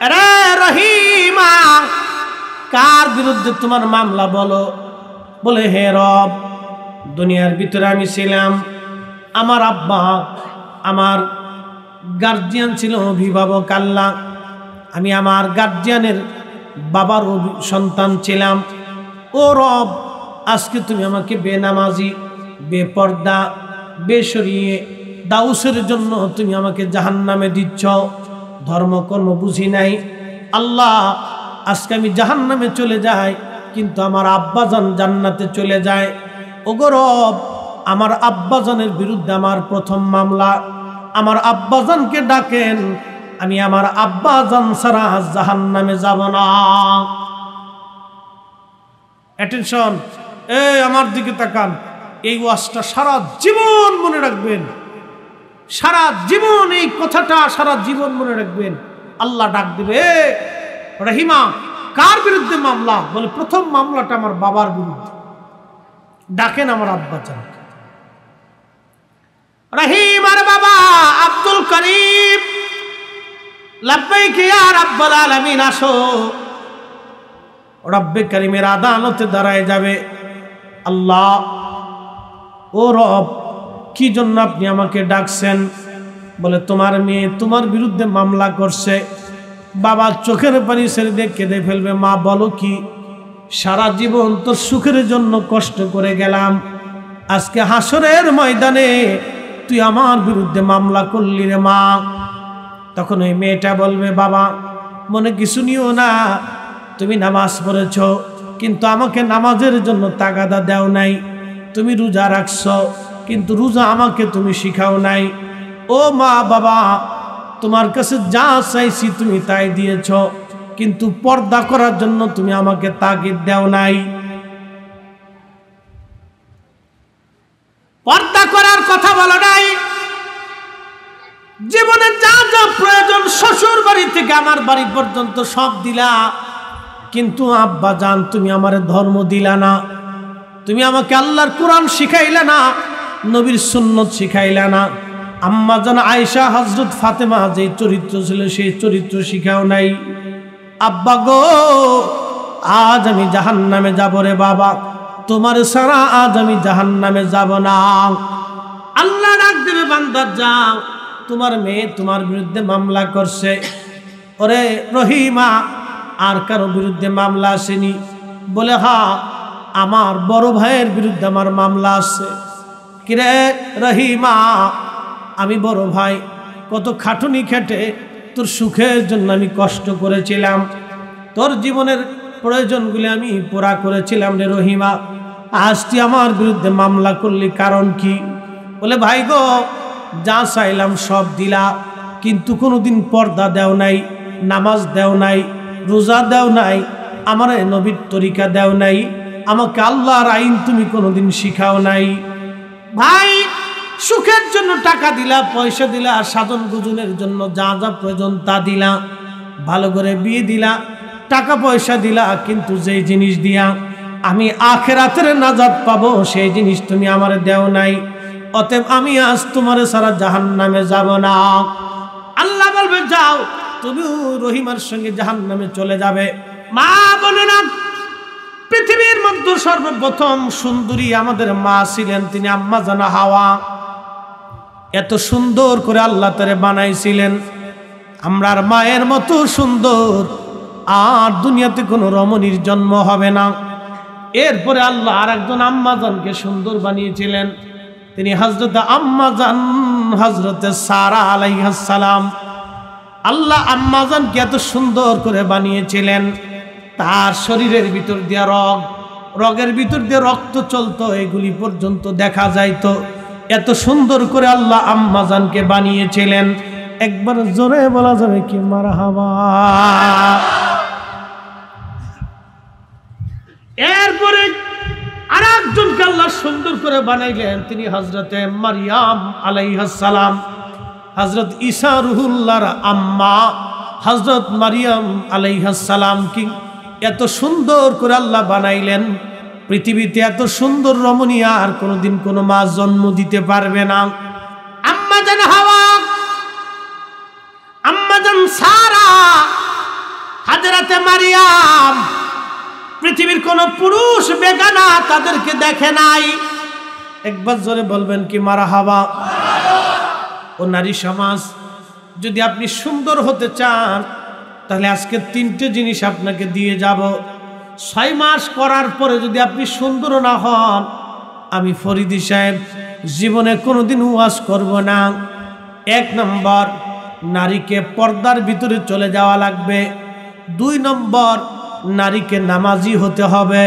আরে রহিমা, কার বিরুদ্ধে তোমার মামলা বলো? বলে হে রব, দুনিয়ার ভিতরে আমি ছিলাম, আমার আব্বা আমার গার্জিয়ান ছিল, অভিভাবক আল্লাহ, আমি আমার গার্জিয়ানের বাবার সন্তান ছিলাম। ও রব, আজকে তুমি আমাকে বেনামাজি, বেপর্দা, বেশরিয়ে দাউসের জন্য তুমি আমাকে জাহান্নামে দিচ্ছ। ধর্মকর্ম বুঝি নাই আল্লাহ, আজকে আমি জাহান্নামে চলে যাই, কিন্তু আমার আব্বাজান জান্নাতে চলে যায়। ওগো রব, আমার আব্বাজানের বিরুদ্ধে আমার প্রথম মামলা, আমার আব্বাজানকে ডাকেন, আমি আমার আব্বাজান ছাড়া জাহান্নামে যাব না। অ্যাটেনশন, এই আমার দিকে তাকান, এই ওয়াজটা সারা জীবন মনে রাখবেন, সারা জীবন এই কথাটা সারা জীবন মনে রাখবেন। আল্লাহ ডাক দিবে, রহিমা কার বিরুদ্ধে মামলা? বলে প্রথম মামলাটা আমার বাবার বিরুদ্ধে, ডাকেন আমার আব্বাজান। রহিমার বাবা আব্দুল করিম, লাব্বাইক ইয়া রাব্বুল আলামিন, আসো। রব্বে করিমের আদালতে দাঁড়ায় যাবে। আল্লাহ, ও রব, কি জন্য আপনি আমাকে ডাকছেন? বলে তোমার মেয়ে তোমার বিরুদ্ধে মামলা করছে। বাবা চোখের পানি ছেড়ে দিয়ে কেঁদে ফেলবে। মা বলো কি? সারা জীবন তোর সুখের জন্য কষ্ট করে গেলাম, আজকে হাসরের ময়দানে তুই আমার বিরুদ্ধে মামলা করলি রে মা। তখন ওই মেয়েটা বলবে, বাবা মনে কিছু নিও না, তুমি নামাজ পড়েছ, কিন্তু আমাকে নামাজের জন্য তাগাদা দেও নাই। তুমি রোজা রাখছ, কিন্তু রোজা আমাকে তুমি শিখাও নাই। ও মা বাবা, তোমার কাছে যা চাইছি তুমি তাই দিয়েছ, কিন্তু পর্দা করার জন্য তুমি আমাকে তাগিদ দেও নাই। পর্দা করার কথা বলো নাই। জীবনে যা যা প্রয়োজন শ্বশুর বাড়ি থেকে আমার বাড়ি পর্যন্ত সব দিলা, কিন্তু আব্বা জান তুমি আমারে ধর্ম দিলা না, তুমি আমাকে আল্লাহর কোরআন শিখাইলা না, নবীর সুন্নত শিখাইলা না। আম্মা জান আয়েশা, হযরত ফাতেমা যে চরিত্র ছিল সেই চরিত্র শিখাও নাই। আব্বা গো, আজ আমি জাহান্নামে যাব রে বাবা, তোমার ছাড়া আজ আমি জাহান্নামে যাব না। আল্লাহ ডাক দেবে, বান্দা যাও, তোমার মেয়ে তোমার বিরুদ্ধে মামলা করছে। ওরে রহিমা, আর কারো বিরুদ্ধে মামলা আসেনি? বলে হ্যাঁ, আমার বড় ভাইয়ের বিরুদ্ধে আমার মামলা আছে। কিরে রহিমা, আমি বড় ভাই, কত খাটুনি খেটে তোর সুখের জন্য আমি কষ্ট করেছিলাম, তোর জীবনের প্রয়োজনগুলি আমি পুরা করেছিলাম রে রহিমা, আজ তুই আমার বিরুদ্ধে মামলা করলি, কারণ কি? বলে ভাই গো, যা চাইলাম সব দিলা, কিন্তু কোনোদিন পর্দা দেও নাই, নামাজ দেও নাই, রোজা দেও নাই, আমার নবীর তরিকা দেও নাই, আমাকে আল্লাহর আইন তুমি কোনোদিন শিখাও নাই। ভাই, সুখের জন্য টাকা দিলা, পয়সা দিলা, সাধন গুজনের জন্য যা যা প্রয়োজন তা দিলা, ভালো করে বিয়ে দিলা, টাকা পয়সা দিলা, কিন্তু যেই জিনিস দিয়া আমি আখিরাতের নাজাত পাবো সেই জিনিস তুমি আমারে দেও নাই। অতএব আমি আজ তোমার সারা জাহান্নামে যাব না। আল্লাহ বলবে, যাও, তুমি রহিমার সঙ্গে জাহান্নামে চলে যাবে। মা বলে না, পৃথিবীর মধ্যে সর্বপ্রথম সুন্দরী আমাদের মা ছিলেন, তিনি আম্মা জানা হাওয়া। এত সুন্দর করে আল্লাহ তারে বানাইছিলেন, আমরার মায়ের মতো সুন্দর আর দুনিয়াতে কোনো রমণীর জন্ম হবে না। এরপরে আল্লাহ আর একজন আম্মাজানকে সুন্দর বানিয়েছিলেন, তিনি হযরত আম্মাজান, হযরতে সারা আলাইহিস সালাম। আল্লাহ আম্মাজানকে এত সুন্দর করে বানিয়েছিলেন, তার শরীরের ভিতর দিয়ে রগের ভিতর দিয়ে রক্ত চলতো, এগুলি পর্যন্ত দেখা যাইতো। এত সুন্দর করে আল্লাহ আম্মাজানকে বানিয়েছিলেন। একবার জোরে বলা যাবে কি মারহাবা? এরপরে আর একজনকে আল্লাহ সুন্দর করে বানাইলেন, তিনি হযরতে মারিয়াম আলাইহিস সালাম। হযরত ঈসা রুহুল্লাহর আম্মা হযরত মারিয়াম আলাইহিস সালাম কি এত সুন্দর করে আল্লাহ বানাইলেন, পৃথিবীতে এত সুন্দর রমণী আর কোনোদিন কোনো মা জন্ম দিতে পারবে না। আম্মা জান হাওয়া, আম্মা জান সারা, হাজরাতে মারিয়াম পৃথিবীর কোন পুরুষ বেগানা তাদেরকে দেখে নাই। একবার জোরে বলবেন কি মারহাবা। ও নারী সমাজ, যদি আপনি সুন্দর হতে চান তাহলে আজকে 3টে জিনিস আপনাকে দিয়ে যাব। 6 মাস করার পরে যদি আপনি সুন্দর না হন, আমি ফরিদি সাহেব জীবনে কোনোদিন ওয়াজ করব না। 1 নম্বর, নারীকে পর্দার ভিতরে চলে যাওয়া লাগবে। 2 নম্বর, নারীকে নামাজি হতে হবে।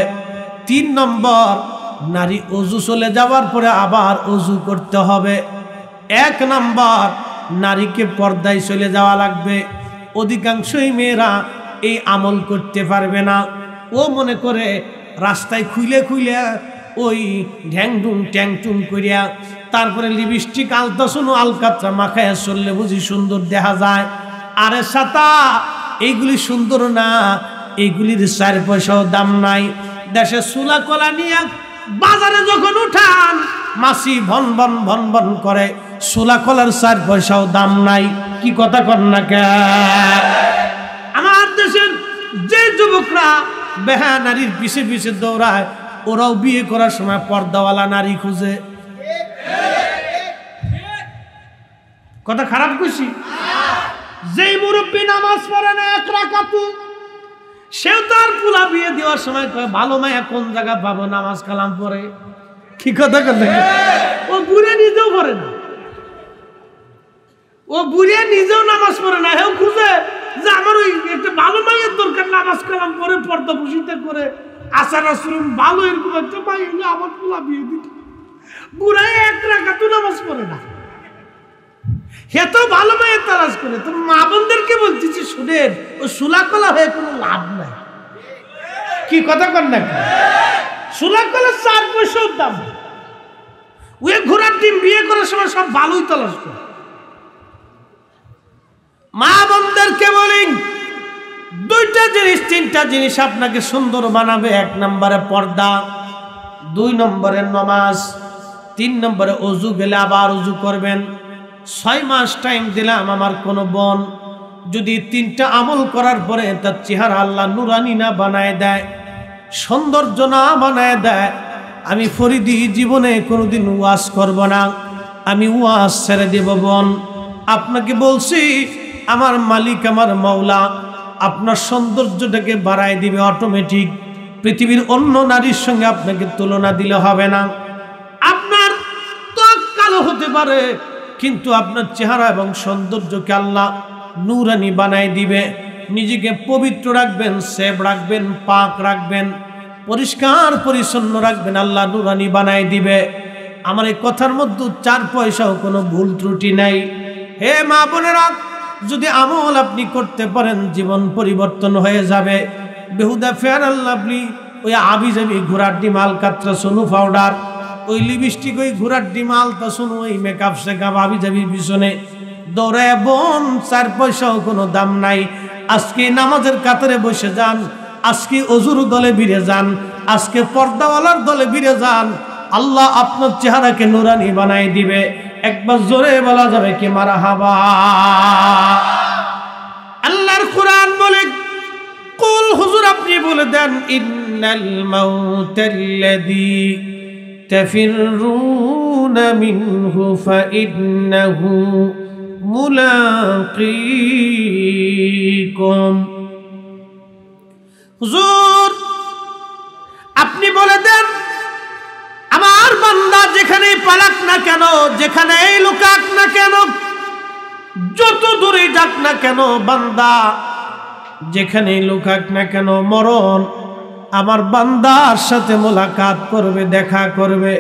3 নম্বর, নারী অজু চলে যাওয়ার পরে আবার অজু করতে হবে। 1 নম্বর, নারীকে পর্দায় চলে যাওয়া লাগবে। অধিকাংশই মেয়েরা এই আমল করতে পারবে না। ও মনে করে রাস্তায় খুইলে খুইলে ওই ঢ্যাংডুং ট্যাংটুং করিয়া তারপরে লিপস্টিক আলতাসুন আলকাতরা মাখায় চললে বুঝি সুন্দর দেখা যায়। আরে সাতা, এইগুলি সুন্দর না, এইগুলির 4 পয়সাও দাম নাই। দেশে সুলা কলা নিয়ে বাজারে যখন উঠান মাসি ভন ভন ভন ভন করে, সুলা কলার 4 পয়সাও দাম নাই। কি কথা কর না কে? আমার দেশের যে যুবকরা বেহা নারীর পিছে পিছে দৌড়ায়, ওরাও বিয়ে করার সময় পর্দাওয়ালা নারী খুঁজে। কথা খারাপ কইছি? যেই মুরব্বী নামাজ পড়ে না 1 রাকাতু, সেও তার পুলা বিয়ে দেওয়ার সময় কয় ভালো মায়া কোন জায়গা পাবো, নামাজ কালাম পড়ে। কি কথা করলে? ও বুড়ে নিজেও পড়ে না, ও বুড়ে নিজেও নামাজ পড়ে না, হেও খুঁজে যে আমার ওই একটা ভালো মায়ের দরকার, নামাজ কালাম পরে পর্দা পুষিতে করে আচার আচরণ ভালো, এরকম একটা মাই হলে আমার পুলা বিয়ে দিত। বুড়াই 1 রাকাতু নামাজ পড়ে না, হে তো ভালো মায়ের তালাশ করে। তোর মা বোনদেরকে বলতেছি, শুনেন, ও সুলাকলা হয়ে কোনো লাভ নাই। কি কথা কর না? সুলাকলা 4 পয়সার দাম। ওই ঘোড়ার ডিম বিয়ে করার সময় সব ভালোই তালাশ করে। মা বোনদেরকে বলি, 2টা জিনিস 3টা জিনিস আপনাকে সুন্দর বানাবে। 1 নম্বরে পর্দা, 2 নম্বরে নামাজ, 3 নম্বরে অজু গেলে আবার অজু করবেন। 6 মাস টাইম দিলাম আমার কোন বোন যদি 3টা আমল করার পরে তার চেহারা আল্লাহ নুরানি না বানায় দেয়, সৌন্দর্য না বানায় দেয়, আমি ফরিদি জীবনে কোনোদিন ওয়াজ করব না, আমি ওয়াজ ছেড়ে দেব। বোন, আপনাকে বলছি, আমার মালিক আমার মাওলা আপনার সৌন্দর্যটাকে বাড়ায় দিবে অটোমেটিক। পৃথিবীর অন্য নারীর সঙ্গে আপনাকে তুলনা দিলে হবে না। আপনার ত্বক কালো হতে পারে, কিন্তু আপনার চেহারা এবং সৌন্দর্যকে আল্লাহ নূরানি বানায় দিবে। নিজেকে পবিত্র রাখবেন, সেভ রাখবেন, পাক রাখবেন, পরিষ্কার পরিচ্ছন্ন রাখবেন, আল্লাহ নূরানি বানায় দিবে। আমার এই কথার মধ্যে 4 পয়সাও কোনো ভুল ত্রুটি নাই। হে মা বোনেরা, যদি আমল আপনি করতে পারেন জীবন পরিবর্তন হয়ে যাবে। বেহুদা ফেয়ার অ্যান্ড লাভলি, ওই আবিজাবি ঘোড়ার ডিম আলকাতরা সোনু পাউডার, ওই লিপস্টিক, ওই ঘোড়ার ডিম আলতা সোনু, ওই মেকআপ শেকআপ আবিজাবির পিছনে দৌড়ায় বোন, 4 পয়সাও কোনো দাম নাই। আজকে নামাজের কাতারে বসে যান, আজকে অজুর দলে ভিড়ে যান, আজকে পর্দাওয়ালার দলে ভিড়ে যান, আল্লাহ আপনার চেহারাকে নুরানি বানাই দিবে। একবার জোরে বলা যাবে কি মারহাবা। আল্লাহর কোরআন বলে, কুল, হুজুর আপনি বলে দেন, ইন্নাল মাউতাল্লাযী তাফিরুনা মিনহু ফাইন্নাহু মুলাকীকুম। হুজুর আপনি বলে দেন, আমার বান্দা যেখানেই পালাক না কেন, যেখানেই লুকাক না কেন, যত দূরে যাক না কেন, বান্দা যেখানেই লুকাক না কেন, মরণ আমার বান্দার সাথে মোলাকাত করবে, দেখা করবে।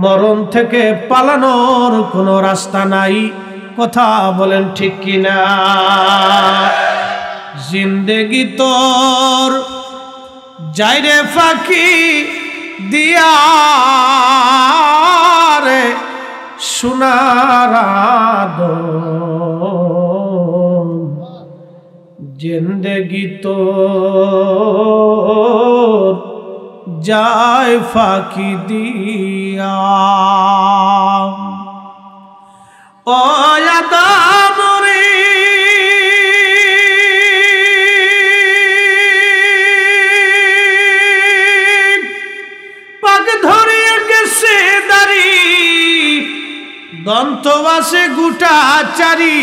মরণ থেকে পালানোর কোনো রাস্তা নাই। কথা বলেন ঠিক কিনা? জিন্দেগি তোর যাইরে ফাঁকি দিয়া রে সোনার আদম, জিন্দেগি তোর যায় ফাঁকি দিয়া। ও আদম রে, দন্ত আছে গুটা চারি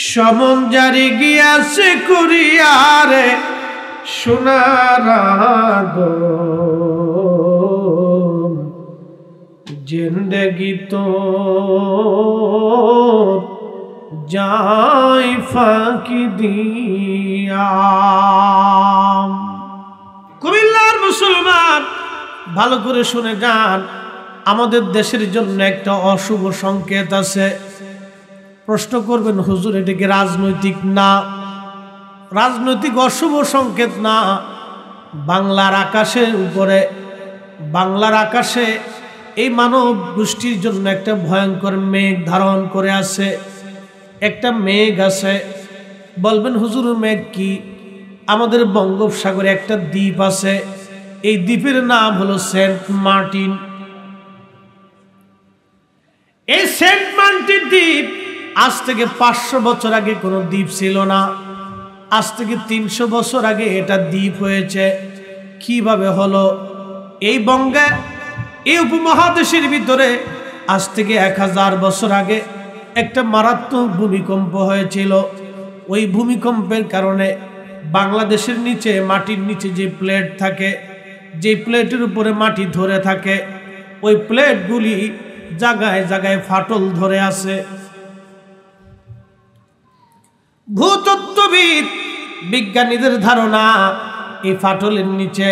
সমন জারি গিয়াছে কুরিয়ারে সোনার জিন্দগি তো যাই ফাঁকি দিয়া। কুমিল্লার মুসলমান ভালো করে শুনে যান, আমাদের দেশের জন্য একটা অশুভ সংকেত আছে। প্রশ্ন করবেন হুজুর এটা কি রাজনৈতিক? না, রাজনৈতিক অশুভ সংকেত না। বাংলার আকাশের উপরে, বাংলার আকাশে এই মানব গোষ্ঠীর জন্য একটা ভয়ঙ্কর মেঘ ধারণ করে আছে। একটা মেঘ আছে। বলবেন হুজুর মেঘ কি? আমাদের বঙ্গোপসাগরে একটা দ্বীপ আছে, এই দ্বীপের নাম হলো সেন্ট মার্টিন। এই সেন্ট মার্টিন দ্বীপ আজ থেকে 500 বছর আগে কোনো দ্বীপ ছিল না। আজ থেকে 300 বছর আগে এটা দ্বীপ হয়েছে। কিভাবে হলো? এই বঙ্গে, এই উপমহাদেশের ভিতরে আজ থেকে 1000 বছর আগে একটা মারাত্মক ভূমিকম্প হয়েছিল। ওই ভূমিকম্পের কারণে বাংলাদেশের নিচে, মাটির নিচে যে প্লেট থাকে, যে প্লেটের উপরে মাটি ধরে থাকে, ওই প্লেটগুলি জায়গায় জায়গায় ফাটল ধরে আছে। ভূতত্ত্ববিদ বিজ্ঞানীদের ধারণা এই ফাটলের নিচে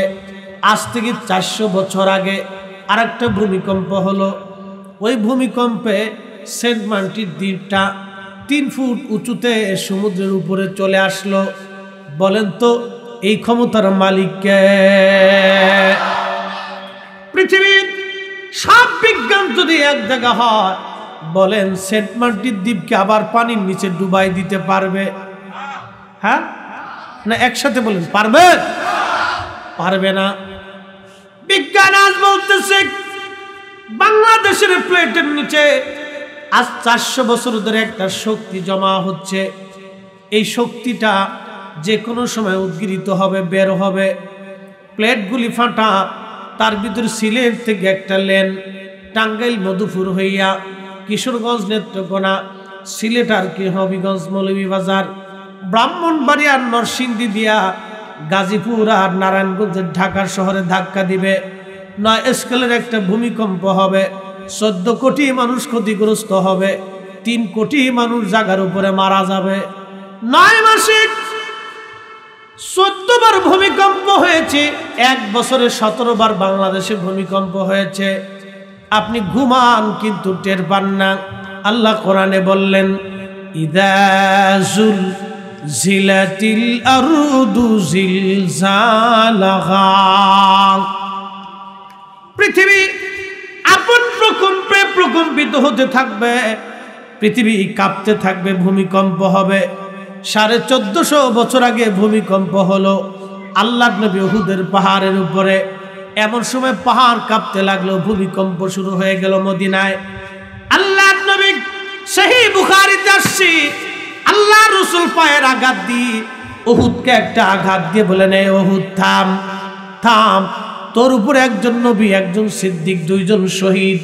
আজ থেকে 400 বছর আগে আরেকটা ভূমিকম্প হলো। ওই ভূমিকম্পে সেন্ট মার্টিন দ্বীপটা 3 ফুট উঁচুতে সমুদ্রের উপরে চলে আসলো। বলেন তো এই ক্ষমতার মালিক কে? পৃথিবীর সব বিজ্ঞান যদি এক জায়গা হয়, বলেন সেন্ট মার্টিন দ্বীপকে আবার পানির নিচে ডুবাই দিতে পারবে? হ্যাঁ না একসাথে বলেন, পারবে? পারবে না। বিজ্ঞান আজ বলতেছে বাংলাদেশের প্লেটের নিচে আজ 400 বছর ধরে একটা শক্তি জমা হচ্ছে। এই শক্তিটা যে কোনো সময় উদ্গীরিত হবে, বের হবে। প্লেটগুলি ফাটা, তার ভিতরে সিলেট থেকে একটা লেন টাঙ্গাইল মধুপুর হইয়া কিশোরগঞ্জ নেত্রকোনা, সিলেট আর কি হবিগঞ্জ মৌলভীবাজার, ব্রাহ্মণবাড়িয়া আর নরসিংদী দিয়া গাজীপুর আর নারায়ণগঞ্জের ঢাকা শহরে ধাক্কা দিবে। 9 স্কেলের একটা ভূমিকম্প হবে। 14 কোটি মানুষ ক্ষতিগ্রস্ত হবে। 3 কোটি মানুষ জায়গার উপরে মারা যাবে। 9 মাসে 14 বার ভূমিকম্প হয়েছে। 1 বছরে 17 বার বাংলাদেশে ভূমিকম্প হয়েছে। আপনি ঘুমান কিন্তু টের পান না। আল্লাহ কোরআনে বললেন, ইদা জিলজিলাতিল আরদু জিলজালাহা। পৃথিবী আপন প্রকম্পে প্রকম্পিত হতে থাকবে, পৃথিবী কাঁপতে থাকবে, ভূমিকম্প হবে। 1450 বছর আগে ভূমিকম্প হলো আল্লাহর নবী উহুদের পাহাড়ের উপরে। এমন সময় পাহাড় কাঁপতে লাগলো, ভূমিকম্প শুরু হয়ে গেল মদিনায়। আল্লাহর নবী সহিহ বুখারীতে আসছে, আল্লাহ রাসূল পায়ের আঘাত দিয়ে উহুদকে একটা আঘাত দিয়ে বলেন, এ উহুদ থাম থাম, তোর উপরে একজন নবী, একজন সিদ্দিক, 2 জন শহীদ।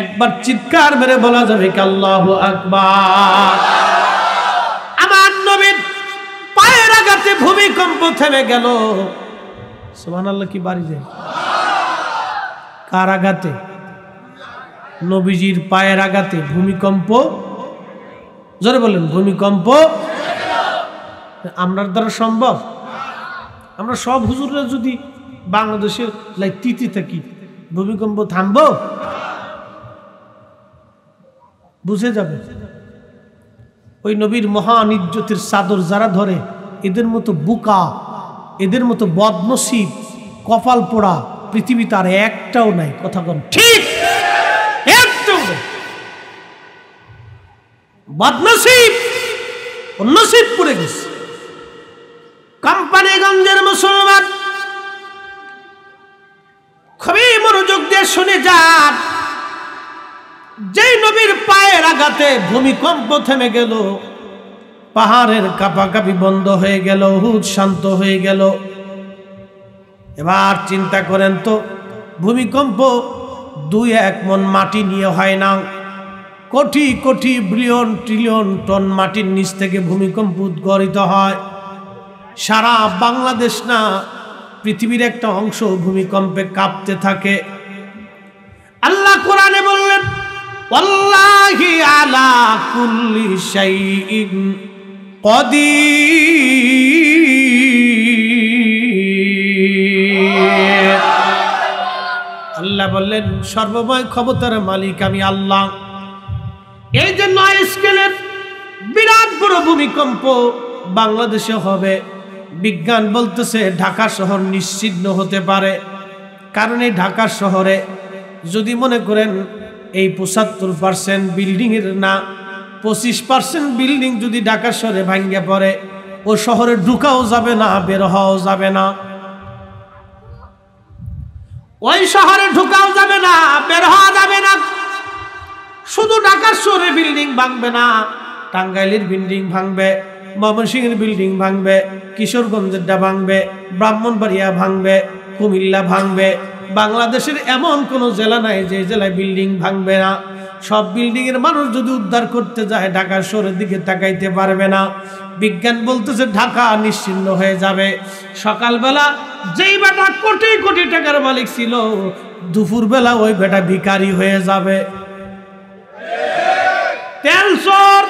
একবার চিৎকার মেরে বলা যাবে কি আল্লাহু আকবার। আমার নবীর পায়ের আঘাতে ভূমিকম্প থেমে গেল। সুবহানাল্লাহ কি বাড়ি যায়। কার আঘাতে? নবীজির পায়ের আঘাতে ভূমিকম্প। জোরে বলেন ভূমিকম্প। আমরার দ্বারা সম্ভব? আমরা সব হুজুররা যদি বাংলাদেশের তিতি থাকি, ভূমিকম্প থামবো? বুঝে যাবে। ওই নবীর মহান ইজ্জতের চাদর যারা ধরে, এদের মতো বুকা, এদের মতো বদনসিব, কপাল পোড়া পৃথিবীতে আর একটাও নাই। কথা কন ঠিক? একটাও নাই। বদনসিব, নসিব পড়ে গেছে। কোম্পানিগঞ্জের মুসলমান খুবই মনোযোগ দিয়ে শুনে যান। যেই নবীর পায়ের আঘাতে ভূমিকম্প থেমে গেল, পাহাড়ের কাঁপাকাঁপি বন্ধ হয়ে গেল, উহুদ শান্ত হয়ে গেল। এবার চিন্তা করেন তো, ভূমিকম্প 2-1 মণ মাটি নিয়ে হয় না, crore crore billion trillion ton মাটির নিচ থেকে ভূমিকম্প উদ্গরিত হয়। সারা বাংলাদেশ না পৃথিবীর একটা অংশ ভূমিকম্পে কাঁপতে থাকে। আল্লাহ কোরআনে বললেন, ওয়াল্লাহি আলা কুল্লি শাইইন কাদির। আল্লাহ বললেন, সর্বময় ক্ষমতার মালিক আমি আল্লাহ। এই যে 9 স্কেলের বিরাট বড় ভূমিকম্প বাংলাদেশে হবে, বিজ্ঞান বলতেছে ঢাকা শহর নিশ্চিহ্ন হতে পারে। কারণ এই ঢাকা শহরে যদি মনে করেন এই 75% বিল্ডিং এর না 25% বিল্ডিং যদি ঢাকা শহরে ভাঙ্গে পড়ে, ও শহরে ঢুকাও যাবে না, বের হওয়াও যাবে না। ওই শহরে ঢুকাও যাবে না, বের হওয়া যাবে না। শুধু ঢাকা শহরে বিল্ডিং ভাঙবে না, টাঙ্গাইলের বিল্ডিং ভাঙবে, ময়মনসিংহের বিল্ডিং ভাঙবে, কিশোরগঞ্জেরটা ভাঙবে, ব্রাহ্মণবাড়িয়া ভাঙবে, কুমিল্লা ভাঙবে। বাংলাদেশের এমন কোনো জেলা নাই যে জেলায় বিল্ডিং ভাঙবে না। সব বিল্ডিং এর মানুষ যদি উদ্ধার করতে যায় ঢাকা শহরের দিকে তাকাইতে পারবে না। বিজ্ঞান বলতেছে ঢাকা নিশ্চিহ্ন হয়ে যাবে। সকালবেলা যেই বেটা কোটি কোটি টাকার মালিক ছিল, দুপুরবেলা ওই বেটা ভিখারি হয়ে যাবে। তেল চোর,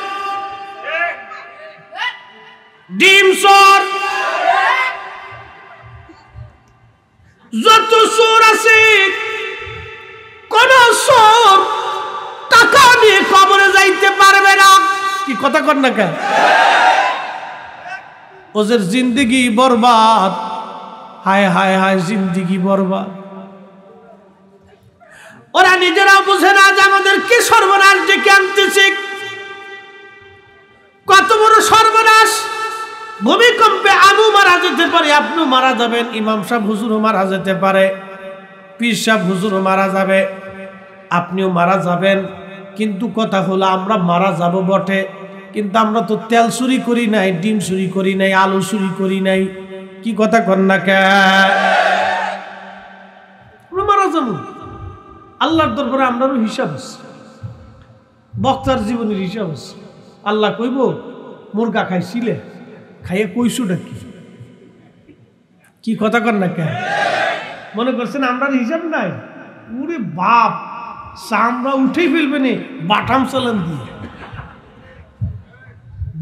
ডিম চোর, যত চোর আছে, কোন চোর টাকা নিয়ে কবরে যাইতে পারবে না। কি কথা কর না কেন? ওদের জিন্দেগি বরবাদ। হায় হায় হায়, জিন্দেগি বরবাদ। ওরা নিজেরা বুঝে না যে আমাদের কি সর্বনাশ ডেকে আনতেছে। কত বড় সর্বনাশ! ভূমিকম্পে আবু মারা যেতে পারে, আপনিও মারা যাবেন, ইমাম সাহেব হুজুরও মারা যেতে পারে, পীর সাহেব হুজুরও মারা যাবে, আপনিও মারা যাবেন। কিন্তু কথা হলো আমরা মারা যাব বটে, কিন্তু আমরা তো তেল চুরি করি নাই, ডিম চুরি করি নাই, আলু চুরি করি নাই। কি কথা কর না কে? আমরা মারা যাব। আল্লাহর দরবারে আমরারও হিসাব আছে, বক্তার জীবনের হিসাব আছে। আল্লাহ কইব, মুরগা খাইছিলে, খাইয়ে কইসুটা কি? কি কথা কর না কে? মনে করছেন আমরা হিসাব নাই? ওরে বাপ, চামড়া উঠেই ফেলবে নে বাটাম চালান দিয়ে।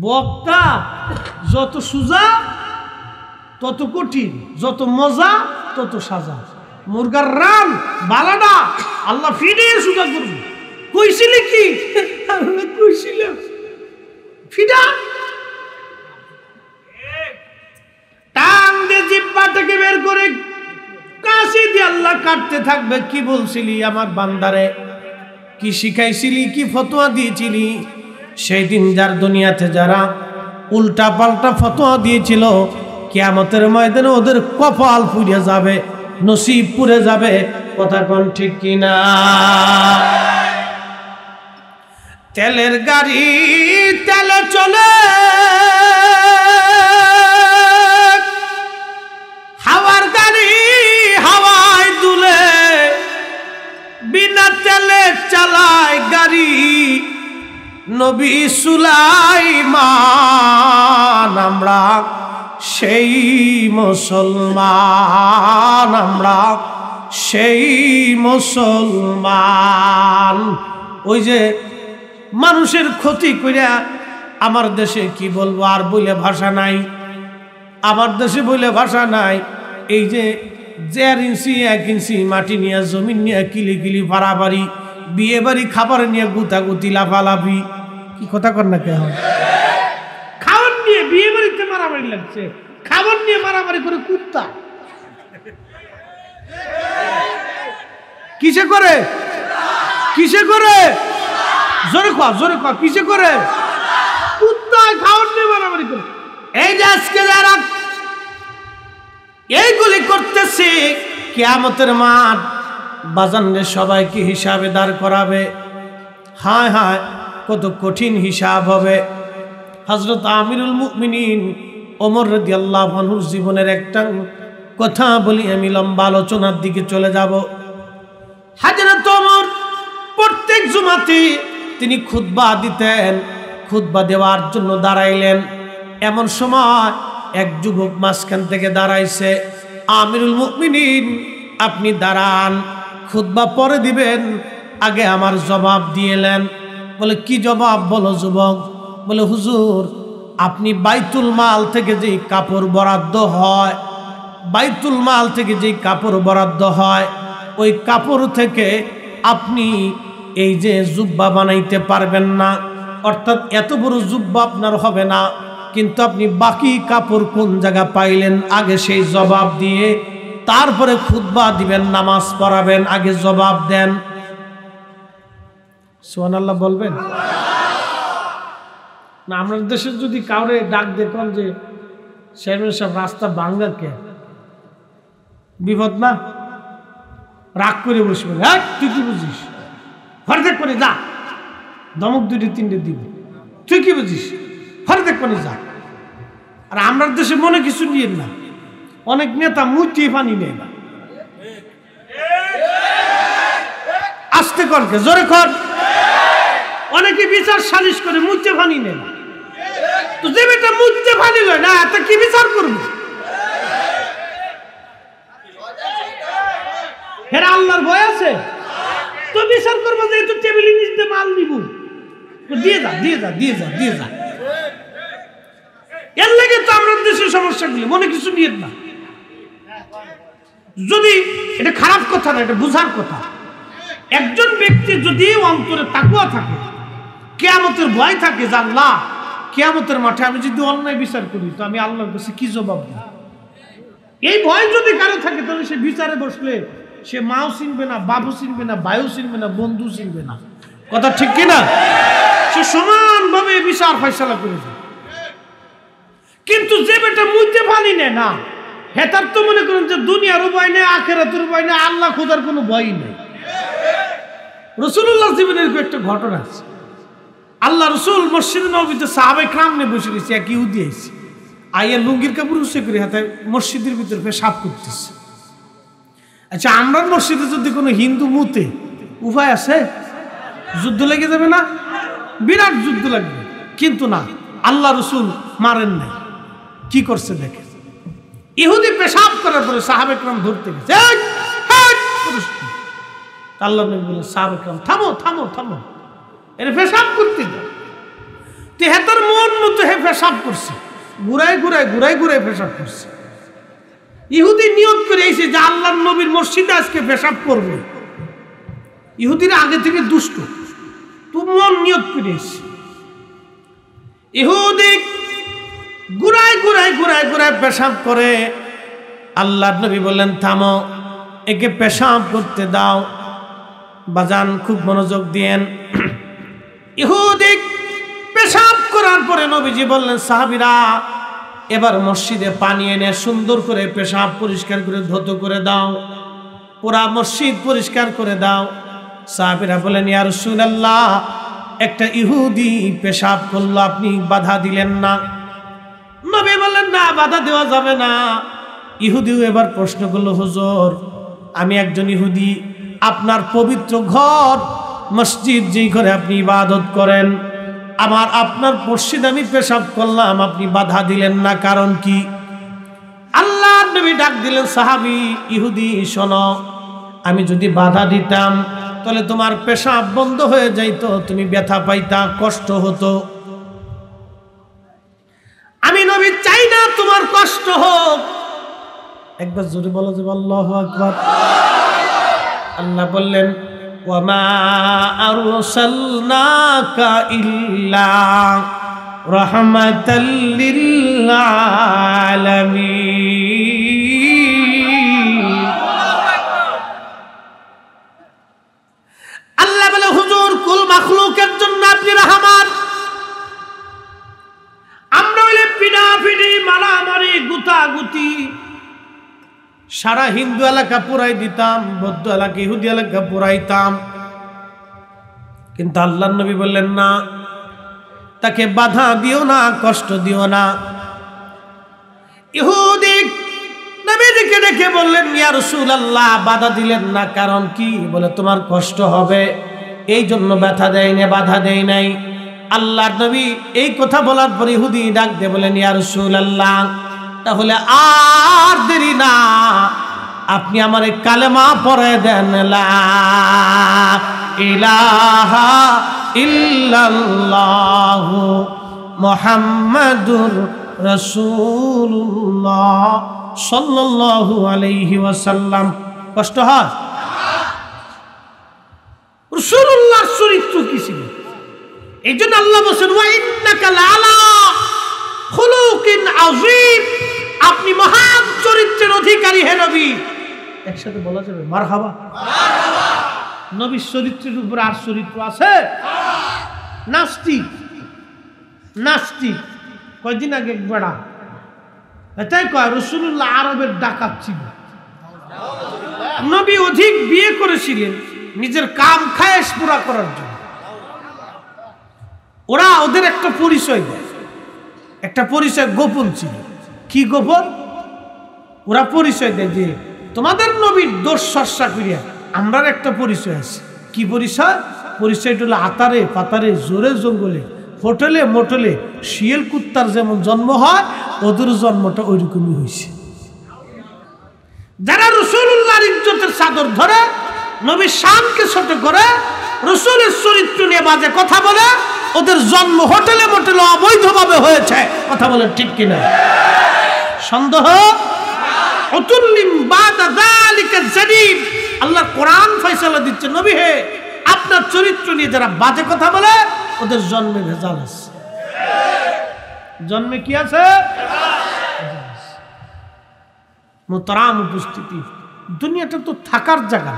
বক্তা যত সুজা তত কঠিন, যত মজা তত সাজা। মুরগার রান বালাডা আল্লাহ ফিরিয়ে সুজা করবে। কইছিলে কি? কইছিলে ফিডা টান দিয়ে জিহ্বাটাকে বের করে কাশি দিয়ে আল্লাহ কাটতে থাকবে। কি বলছিলি আমার বান্দারে? কি শিখাইছিলি? কি ফতোয়া দিয়েছিলি? সেই দিন যার দুনিয়াতে যারা উল্টা পাল্টা ফতোয়া দিয়েছিল, কিয়ামতের ময়দানে ওদের কপাল পুড়ে যাবে, নসিব পুড়ে যাবে। কথা কোন ঠিক কিনা? তেলের গাড়ি তেলে চলে, হাওয়ার গাড়ি হাওয়ায় দুলে, বিনা তেলে চালায় গাড়ি নবী সুলাইমান। আমরা সেই মুসলমান, আমরা সেই মুসলমান। ওই যে মানুষের ক্ষতি কইরা আমার দেশে কি বলবো, আর বলে ভাষা নাই। আমার দেশে বলে ভাষা নাই। এই যে 1.5 ইঞ্চি 1 ইঞ্চি মাটি নিয়ে, জমিন নিয়ে কিলি কিলি পারাবাড়ি, বিয়ে বাড়ি খাবার নিয়ে গুতাগুতি লাফালাফি। কি কথা কর না কে? খাবার নিয়ে বিয়ে বাড়িতে মারামারি লাগছে, খাবার নিয়ে মারামারি করে কুত্তা। কিসে করে? কিসে করে? জোরে খা, জোরে খা। কিসে করে? কুত্তা খাবার নিয়ে মারামারি করে। এই যে আজকে যারা এইগুলি করতেছে, কিয়ামতের মাঠ বাজানরে সবাইকে হিসাবে দাঁড় করাবে। হায় হায়, কত কঠিন হিসাব হবে। হযরত আমিরুল মুমিনিন ওমর রাদিয়াল্লাহু আনহুর জীবনের একটা কথা বলি, আমি লম্বা আলোচনার দিকে চলে যাব। হযরত ওমর প্রত্যেক জুমাতে তিনি খুতবা দিতেন। খুতবা দেওয়ার জন্য দাঁড়াইলেন, এমন সময় এক যুবক মাঝখান থেকে দাঁড়াইছে। আমিরুল মুমিনিন, আপনি দাঁড়ান, খুতবা পরে দিবেন, আগে আমার জবাব দিয়েলেন। বলে কি জবাব বলো যুবক? বলে হুজুর, আপনি বাইতুল মাল থেকে যেই কাপড় বরাদ্দ হয়, বাইতুল মাল থেকে যেই কাপড় বরাদ্দ হয়, ওই কাপড় থেকে আপনি এই যে জুব্বা বানাইতে পারবেন না, অর্থাৎ এত বড় জুব্বা আপনার হবে না, কিন্তু আপনি বাকি কাপড় কোন জায়গা পাইলেন আগে সেই জবাব দিয়ে তারপরে খুতবা দিবেন, নামাজ পড়াবেন, আগে জবাব দেন। সুবহানাল্লাহ বলবেন না? আমাদের দেশে যদি কাউরে ডাক দেখুন যে চেয়ারম্যান সাহেব রাস্তা বাঙ্গার কে, বিপদ না? রাগ করে বসবেন, হ্যাঁ তুই কি বুঝিস, ফরদেক করে যা, ধমক দুটি তিনটে দিবে, তুই কি বুঝিস, ফরদেক করে যা। আর আমরা দেশে মনে কিছু নিয়ে না, অনেক নেতা মুচি পানি নেয় না, আস্তে করকে জোরে কর, অনেকে বিচার সালিশ করে মুচে পানি নেয় না। তো যে বেটা মুচে পানি লয় না, তা কি বিচার করবে? হেরা আল্লাহর ভয় আছে তো বিচার করবো যে একটু টেবিলের নিচে মাল নিব, দিয়ে যা দিয়ে যা দিয়ে যা দিয়ে যা। এর লাগে তো আমরা দেশের সমস্যাগুলি, মনে কিছু নিয়ে না। যদি এটা খারাপ কথা না, এটা বুঝার কথা। একজন ব্যক্তি যদি অন্তরে তাকওয়া থাকে, কিয়ামতের ভয় থাকে, যে আল্লাহ কিয়ামতের মাঠে আমি যদি অন্যায় বিচার করি তো আমি আল্লাহর কাছে কি জবাব দিই, এই ভয় যদি কারো থাকে, তাহলে সে বিচারে বসলে সে মাও চিনবে না, বাবু চিনবে না, ভাইও চিনবে না, বন্ধু চিনবে না। কথা ঠিক কিনা? সে সমানভাবে বিচার ফয়সালা করে দেয়। কিন্তু যে বেটা মুইতে পানি নেয় না, হেতার তো মনে করেন যে দুনিয়ার ভয় নেই, আখিরাতের ভয় নেই, আল্লাহ খোদার কোনো ভয়ই নেই। রাসূলুল্লাহ জীবনের একটা ঘটনা আছে। আল্লাহ রসুল মসজিদে নববীতে সাহাবায়ে কেরাম নিয়ে বসে গেছে, এক ইহুদি আইছে, আইয়া লুঙ্গির কাপড় উঁচে করে হাতে মসজিদের ভিতরে পেশাব করতেছে। আচ্ছা, আমরা মসজিদে যদি কোনো হিন্দু মুতে উপায় আছে? যুদ্ধ লেগে যাবে না? বিরাট যুদ্ধ লাগবে। কিন্তু না, আল্লাহ রসুল মারেন নাই। কি করছে দেখে, ইহুদি পেশাব করার পরে সাহাবায়ে কেরাম ধরতে গেছে। আল্লাহ নবী বলেন, সাহাবায়ে কেরাম থামো থামো থামো, এর পেশাব করতে দাও। তো হেতার মন মতো হে পেশাব করছে, ঘুরাই ঘুরাই ঘুরাই ঘুরাই পেশাব করছে। ইহুদি নিয়ত করে এসে যে আল্লাহর নবীর মসজিদে আজকে পেশাব করবে। ইহুদিরা আগে থেকে দুষ্ট, তো মন নিয়ত করে এসে ইহুদি ঘুরাই ঘুরাই ঘুরাই ঘুরাই পেশাব করে। আল্লাহর নবী বললেন, থামো, একে পেশাব করতে দাও। বাজান খুব মনোযোগ দিয়েন। ইহুদি পেশাব করার পরে নবীজি বললেন, সাহাবীরা এবার মসজিদে পানি এনে সুন্দর করে পেশাব পরিষ্কার করে ধৌত করে দাও, পুরা মসজিদ পরিষ্কার করে দাও। সাহাবীরা বলেন, ইয়া রাসূলুল্লাহ, একটা ইহুদি পেশাব করলো, আপনি বাধা দিলেন না। নবী বললেন, না, বাধা দেওয়া যাবে না। ইহুদিও এবার প্রশ্ন করলো, হুজুর, আমি একজন ইহুদি, আপনার পবিত্র ঘর মসজিদ, যেই ঘরে আপনি ইবাদত করেন, আপনার মসজিদ আমি পেশাব করলাম, আপনি বাধা দিলেন না, কারণ কি? আল্লাহর নবী ডাক দিলেন, সাহাবী ইহুদি শোনো, আমি যদি বাধা দিতাম তাহলে তোমার পেশাব বন্ধ হয়ে যাইতো, তুমি ব্যথা পাইতা, কষ্ট হতো। আমি নবী চাই না তোমার কষ্ট হোক। একবার জোরে বলো যে আল্লাহু আকবার। আল্লাহ বললেন, ওয়ামা আরসালনাকা ইল্লা রাহমাতাল লিল আলামিন। আল্লাহ বলে, হুজুর, কুল মাখলুকের জন্য আপনি রাহমান। আমরা হইলে পিডাপিডি, মারামারি, গুতাগুতি, সারা হিন্দু এলাকা পুরাই দিতাম, বৌদ্ধ এলাকা, ইহুদি এলাকা পুরাইতাম। কিন্তু আল্লাহর নবী বললেন, না, তাকে বাধা দিও না, কষ্ট দিও না। ইহুদি নবীজিকে ডেকে বললেন ইয়া রাসূলুল্লাহ, বাধা দিলেন না, কারণ কি? বলে তোমার কষ্ট হবে, এই জন্য ব্যথা দেয় না, বাধা দেয় নাই। আল্লাহর নবী এই কথা বলার পর ইহুদি ডাক দিয়ে বলেন ইয়া রাসূলুল্লাহ, তাহলে আর দেরি না, আপনি আমার কালেমা পড়ে দেন, লা ইলাহা ইল্লাল্লাহু মুহাম্মাদুর রাসূলুল্লাহ সাল্লাল্লাহু আলাইহি ওয়াসাল্লাম। কষ্ট হয়? রাসূলুল্লাহর চরিত্র কি ছিল? এই জন্য আল্লাহ বলেন ওয়া ইন্নাকা লাআলা খুলুকিন আযীম, আপনি মহান চরিত্রের অধিকারী হে নবী। একসাথে বলা যাবে মারহাবা। নবীর চরিত্রের উপর আর চরিত্র আছে? নাস্তিক নাস্তিক কয়দিন আগে বেড়া এটাই কয় রাসূলুল্লাহ আরবের ডাকাত ছিল। নবী অধিক বিয়ে করেছিলেন নিজের কাম খায়েশ পুরা করার জন্য। ওরা ওদের একটা পরিচয় দেয়, একটা পরিচয় গোপন ছিল। কি গোপন? ওরা পরিচয় দেয় যে তোমাদের নবীর দোষ চর্চা করিয়া আমরা একটা পরিচয় আছে। কি পরিচয়? পরিচয়টা হলো আতারে পাতারে জোরে জঙ্গলে হোটেলে মোটেলে শিয়াল কুত্তার যেমন জন্ম হয় ওদের জন্মটা ওইরকমই হয়েছে। যারা রাসূলুল্লাহর ইজ্জতের চাদর ধরে, নবীর শানকে ছোট করে, রাসূলের চরিত্র নিয়ে বাজে কথা বলে, ওদের জন্ম হোটেলে মোটেলে অবৈধভাবে হয়েছে। কথা বলে ঠিক কিনা? সন্দেহ? উতুল্লিম বাদা যালিকা জানিব। আল্লাহ কোরআন ফয়সালা দিচ্ছে, নবী হে, আপনার চরিত্র নিয়ে যারা বাজে কথা বলে ওদের জন্মে ভেজাল আছে। জন্মে কি আছে? মুহতারাম উপস্থিতি, দুনিয়াটা তো থাকার জায়গা।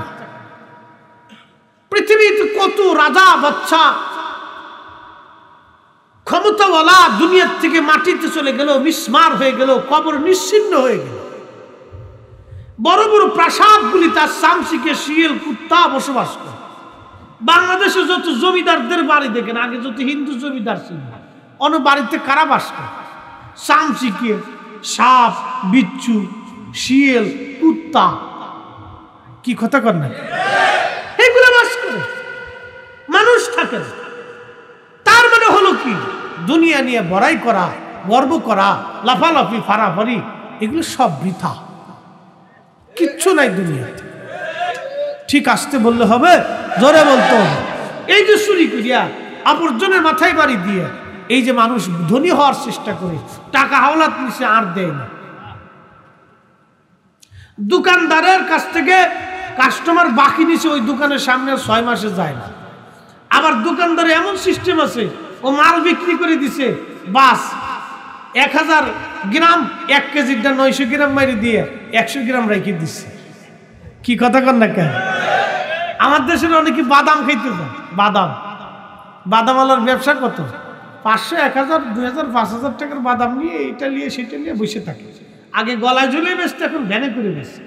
পৃথিবীতে কত রাজা বাদশা ক্ষমতাওয়ালা দুনিয়ার থেকে মাটিতে চলে গেল, মিসমার হয়ে গেল, কবর নিশ্চিহ্ন হয়ে গেল। বড় বড় প্রাসাদগুলি তার চামচিকে শিয়াল কুত্তা বসবাস করে। বাংলাদেশে যত জমিদারদের বাড়ি দেখেন, আগে যত হিন্দু জমিদার ছিল, অন্য বাড়িতে কারা বাস করে? চামচিকে সাপ, বিচ্ছু, শিয়াল, কুত্তা, কি কথা কর না, এগুলো বাস করে, মানুষ থাকে। তার মানে হলো কি? দুনিয়া নিয়ে বড়াই করা, গর্ব করা, লাফালাফি, ফারাফারি, এগুলো সব বৃথা, কিচ্ছু নাই দুনিয়াতে। ঠিক আসতে বললে হবে, জোরে বলতে হবে। এই যে চুরি করিয়া আবর্জনের মাথায় বাড়ি দিয়ে এই যে মানুষ ধনী হওয়ার চেষ্টা করে, টাকা হাওলাত নিচে আর দেয় না। দোকানদারের কাছ থেকে কাস্টমার বাকি নিচে ওই দোকানের সামনে 6 মাসে যায় না। আবার দোকানদারে এমন সিস্টেম আছে, ও মাল বিক্রি করে দিছে, বাস 1000 গ্রাম 1 কেজিটা 900 গ্রাম মারি দিয়ে 100 গ্রাম রেখে দিচ্ছে। কি কথা কন না কেন? আমার দেশের অনেকে বাদাম খাইতে যায়, বাদামওয়ালার ব্যবসা কত? 500, 1000, 2000, 5000 টাকার বাদাম নিয়ে এটা নিয়ে সেটা নিয়ে বসে থাকে। আগে গলায় ঝুলে বেচতে, এখন ভ্যানে করে বেচে।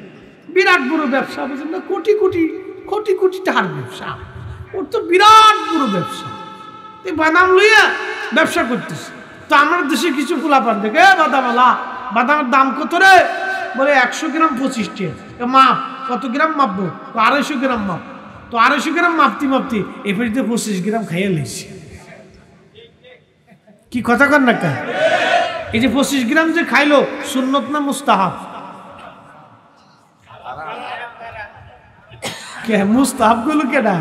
বিরাট বড় ব্যবসা, বুঝলেন না? কোটি কোটি কোটি কোটি টাকার ব্যবসা, ওর তো বিরাট বড় ব্যবসা। এই বাদাম লইয়া ব্যবসা করতেছে। তো আমার দেশে কিছু পোলাপান দেখে, বাদামওয়ালা, বাদামের দাম কত রে? বলে 100 গ্রাম 25 টাকা। মাপ কত গ্রাম মাপবো? 250 গ্রাম মাপ। তো 250 গ্রাম মাপতি মাপতি এফিতে 25 গ্রাম খাইয়া লেছি। কি কথা কর না কেন? এই যে 25 গ্রাম যে খাইলো, সুন্নত না মুস্তাহাব? কে মুস্তাহাব গুলো কেডা?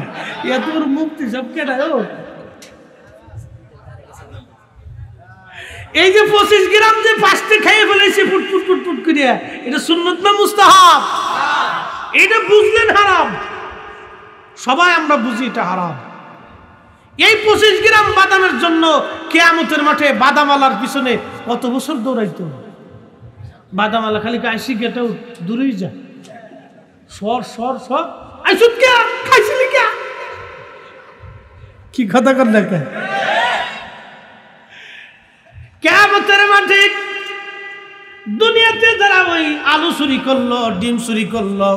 এত বড় মুক্তি সব কেডা? এই যে 25 গ্রাম যে ফাস্টে খাইয়ে ফেলেছে ফুটফুট ফুটফুট করিয়া, এটা সুন্নত না মুস্তাহাব? এটা বুঝলেন হারাম। সবাই আমরা বুঝি এটা হারাম। এই 25 গ্রাম বাদামের জন্য কিয়ামতের মাঠে বাদামওয়ালার পিছনে কত বছর দৌড়াইতো। বাদামওয়ালা খালি কাশি গেটাও দূরেই যায়, সর সর সর, আইসুত কে খাইছিলি কে? কি কথা কর না কেন? কিয়ামতের মাঠে দুনিয়াতে যারা ওই আলু চুরি করলো, ডিম চুরি করলো,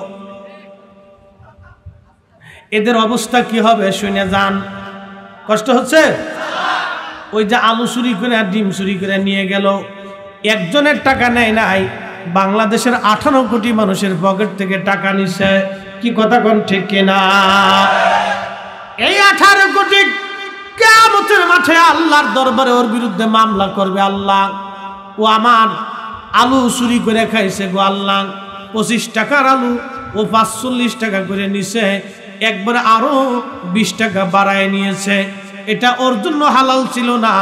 এদের অবস্থা কি হবে শুনে যান। কষ্ট হচ্ছে? ওই যে আলু চুরি করে আর ডিম চুরি করে নিয়ে গেল, একজনের টাকা নেয় নাই, বাংলাদেশের 18 কোটি মানুষের পকেট থেকে টাকা নিছে। কি কথা কোন ঠিক কিনা? এই 18 কোটি কিয়ামতের মাঠে আল্লাহর দরবারে ওর বিরুদ্ধে মামলা করবে। আল্লাহ, ও আমার আলু চুরি করে খাইছে গো আল্লাহ, 25 টাকার আলু ও 45 টাকা করে নিছে, একবার আরো 20 টাকা বাড়ায় নিয়েছে। এটা ওর জন্য হালাল ছিল না,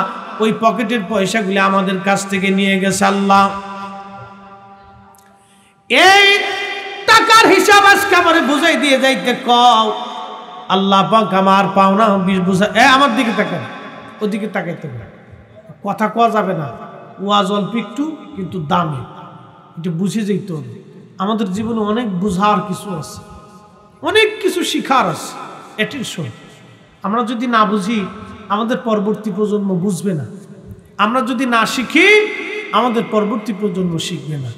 ওই পকেটের পয়সাগুলো আমাদের কাছ থেকে নিয়ে গেছে। আল্লাহ, এই টাকার হিসাব আজকে আমারে বুঝাই দিয়ে যাইতে কও। আল্লাহ পাক আমার পাওনা 20 বুঝা, আমার দিকে তাকান, ওদিকে তাকাইতে না, কথা কওয়া যাবে না। ওয়াজ অল্প একটু, কিন্তু দামি, এটা বুঝে যাইতে হবে। আমাদের জীবনে অনেক বুঝার কিছু আছে, অনেক কিছু শিখার আছে। অ্যাটেনশন, আমরা যদি না বুঝি আমাদের পরবর্তী প্রজন্ম বুঝবে না, আমরা যদি না শিখি আমাদের পরবর্তী প্রজন্ম শিখবে না।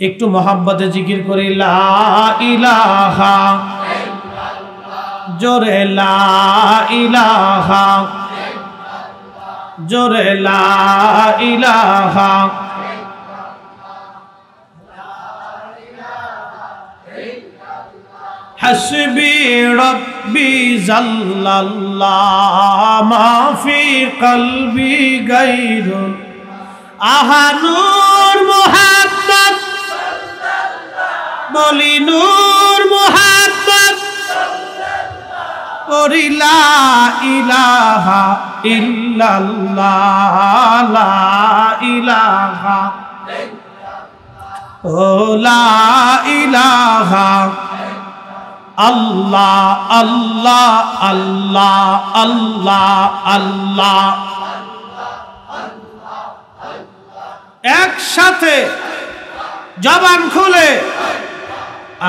একটু মহাব্বতে জিকির করি লা ইলাহা, জোরে লা ইলাহা, জোরে লা ইলাহা, হাসবি রব্বি জাল্লাল্লাহ মা ফি কলবি গায়রুন, আহা নূর মুহাম্মদ, বলি নূর মুহাম্মদ, করি লা ইলাহা ইল্লাল্লাহ, লা ইলাহা, ও লা ইলাহা, আল্লাহ আল্লাহ আল্লাহ আল্লাহ আল্লাহ। একসাথে জবান খুলে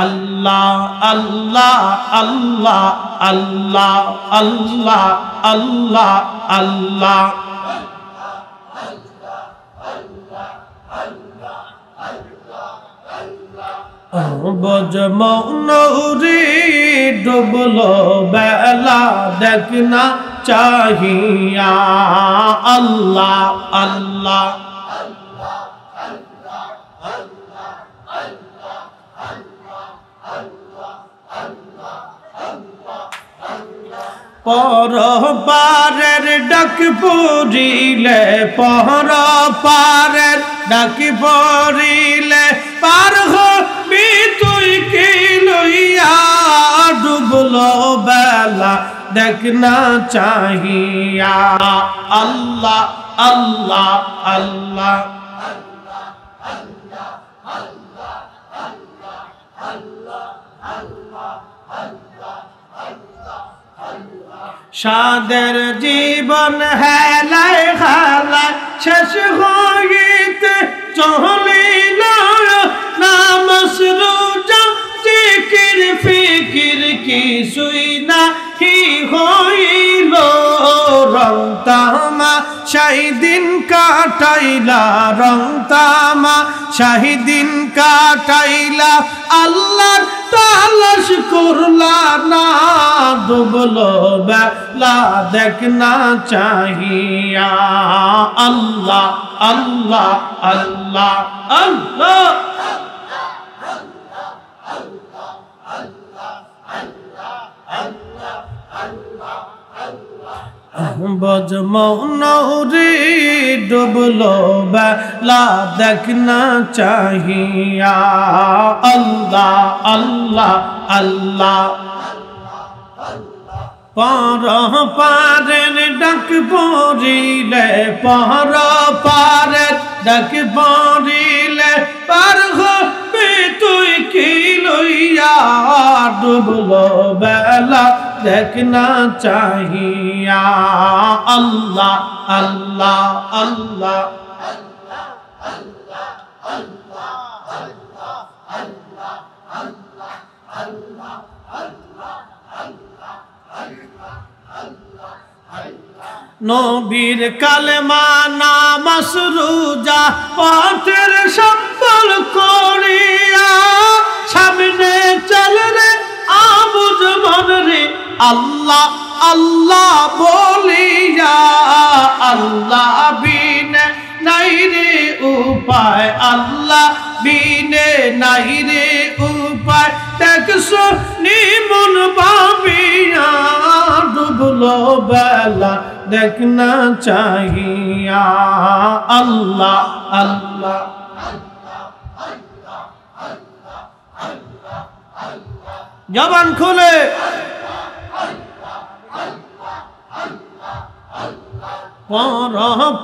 আল্লাহ আল্লাহ আল্লাহ আল্লাহ আল্লাহ আল্লাহ আল্লাহ। বজমৌনৌরি ডুবলো বেলা দেখনা চাহিয়া, আল্লাহ আল্লাহ। পর পারের ডাক পড়িলে, পর পারের ডাক পড়িলে, পার হবি তুই কি লইয়া, ডুবলো বেলা দেখনা চাহিয়া, আল্লাহ আল্লাহ আল্লাহ। সাদের জীবন হেলায় খেলায় শেষ হইতে চলিল, নামাজ রোজা জিকির ফিকির কিছুই নাহি হইল, রং তামা শাহিদিন কাটাইলা, রং তামা শাহিদিন কাটাইলা, আল্লাহর তালাশ করলা না, ডুবলো বেলা দেখনা চাহিয়া, আল্লাহ আল্লাহ আল্লাহ আল্লাহ। বজমৌনৌরি ডুবলো বেলা দেখনা চাহিয়া, আল্লাহ আল্লাহ আল্লাহ। পর পারের ডাক পড়িলে, পর পারের ডাক পড়িলে, পার হবি তুই কি লইয়া, ডুবলো বেলা দেখনা চাহিয়া, আল্লাহ আল্লাহ আল্লাহ। নবীর কালেমা নামাজ রোজা পথের সম্বল করিয়া, সামনে চল রে আবুদ মন রে, আল্লাহ আল্লাহ বলিয়া, আল্লাহ বিনে নাই রে উপায়, আল্লাহ বিনে নাই রে উপায়। দেখছো নিমন ভাবিয়া ডুবলো বেলা দেখ না চাহিয়া। আল্লাহ আল্লাহ জবান খুলে পর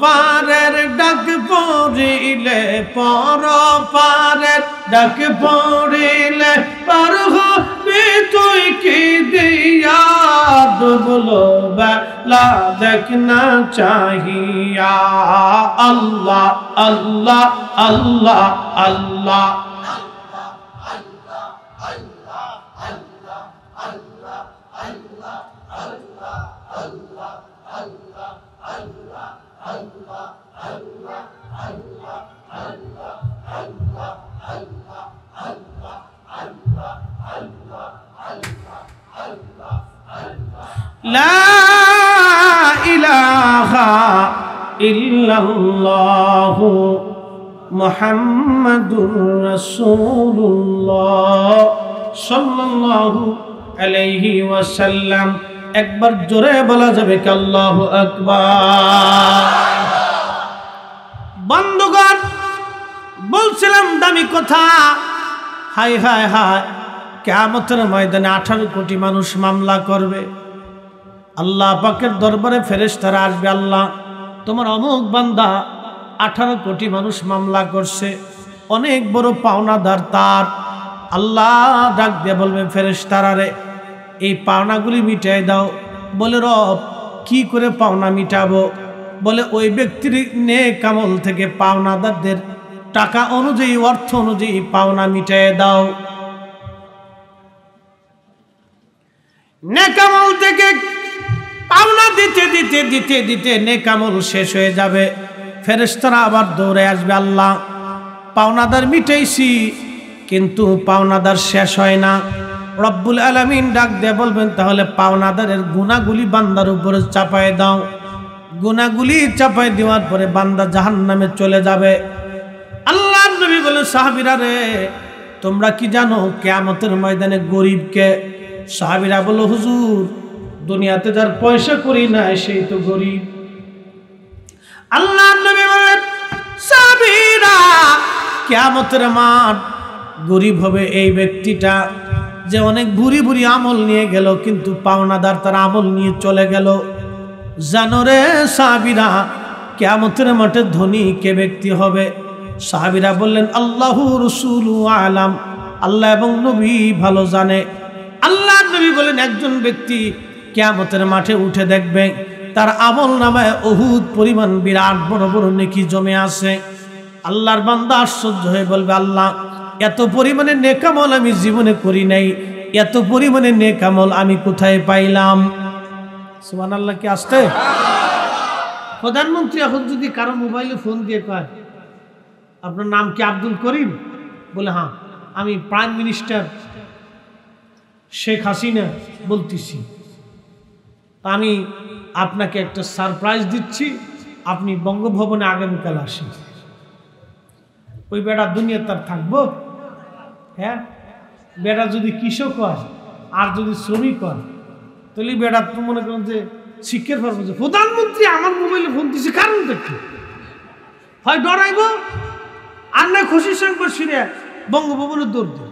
পারের ডাক পড়িলে, পর পারের ডাক পড়িলে পার হবি তুই কি দিয়া ডুবলো বেলা দেখ না চাহিয়া। আল্লাহ আল্লাহ আল্লাহ আল্লাহ লা ইলাহা ইল্লাল্লাহু মুহাম্মাদুর রাসূলুল্লাহ সাল্লাল্লাহু আলাইহি ওয়াসাল্লাম। একবার জোরে বলা যাবে কি আল্লাহু আকবার। বন্ধুগণ, বলছিলাম দামি কথা। হাই হাই হাই, কিয়ামতের ময়দানে 18 কোটি মানুষ মামলা করবে। আল্লাহ পাকের দরবারে ফেরেশতারা আসবে, আল্লাহ তোমার অমুক বান্দা 18 কোটি মানুষ মামলা করছে, অনেক বড় পাওনাদার তার। আল্লাহ ডাক দিয়ে বলবে ফেরেশতারা রে, এই পাওনাগুলি মিটাই দাও। বলে রব কি করে পাওনা মিটাবো? বলে ওই ব্যক্তির নেক আমল থেকে পাওনাদারদের টাকা অনুযায়ী, অর্থ অনুযায়ী পাওনা মিটাই দাও। নেক আমল থেকে পাওনা দিতে দিতে দিতে দিতে নেক আমল শেষ হয়ে যাবে। ফেরেশতারা আবার দৌড়ে আসবে, আল্লাহ পাওনাদার মিটাইছি কিন্তু পাওনাদার শেষ হয় না। রব্বুল আলামিন ডাক দিয়ে বলবেন তাহলে পাওনাদারের গুনাহগুলি বান্দার উপরে চাপায় দাও। গুনাহগুলি চাপায় দেওয়ার পরে বান্দা জাহান্নামে চলে যাবে। আল্লাহর নবী বলে সাহাবীরা রে, তোমরা কি জানো কিয়ামতের ময়দানে গরিবকে? সাহাবীরা বলল হুজুর, দুনিয়াতে যার পয়সা করি না সেই তো গরিব। আল্লাহর নবী বলেন সাহাবীরা, কিয়ামতের মাঠ গরিব হবে এই ব্যক্তিটা যে অনেক বুড়ি বুড়ি আমল নিয়ে গেল কিন্তু পাওনাদার তার আমল নিয়ে চলে গেল। জানো রে সাহাবীরা, কিয়ামতের মাঠে ধনী কে ব্যক্তি হবে? সাহাবীরা বললেন আল্লাহু রাসূলু আলাম, আল্লাহ এবং নবী ভালো জানে। আল্লাহর নবী বলেন একজন ব্যক্তি কিয়ামতের মাঠে উঠে দেখবে তার আমল নামায় উহুদ পরিমাণ বিরাট বড় বড় নেকি জমে আছে। আল্লাহর বান্দা আশ্চর্য হয়ে বলবে, আল্লাহ এত পরিমাণে নেক আমল আমি জীবনে করি নাই, এত পরিমাণে নেক আমল আমি কোথায় পাইলাম? সুবহানাল্লাহ কি আসতে? প্রধানমন্ত্রী এখন যদি কারো মোবাইলে ফোন দিয়ে কয় আপনার নাম কি আব্দুল করিম? বলে হ্যাঁ, আমি প্রাইম মিনিস্টার শেখ হাসিনা বলতেছি, আমি আপনাকে একটা সারপ্রাইজ দিচ্ছি, আপনি বঙ্গভবনে আগামীকাল আসেন। ওই বেটা দুনিয়া তার থাকবো? হ্যাঁ, বেটা যদি কৃষক হয় আর যদি শ্রমিক হয় তাহলে বেটা তো মনে করেন যে শিক্ষার পারবো যে প্রধানমন্ত্রী আমার মোবাইলে ফোন দিচ্ছে, কারণটা কি? হয় ডরাইব আর নয় খুশির সঙ্গে ফিরে বঙ্গভবনে দৌড় দেব।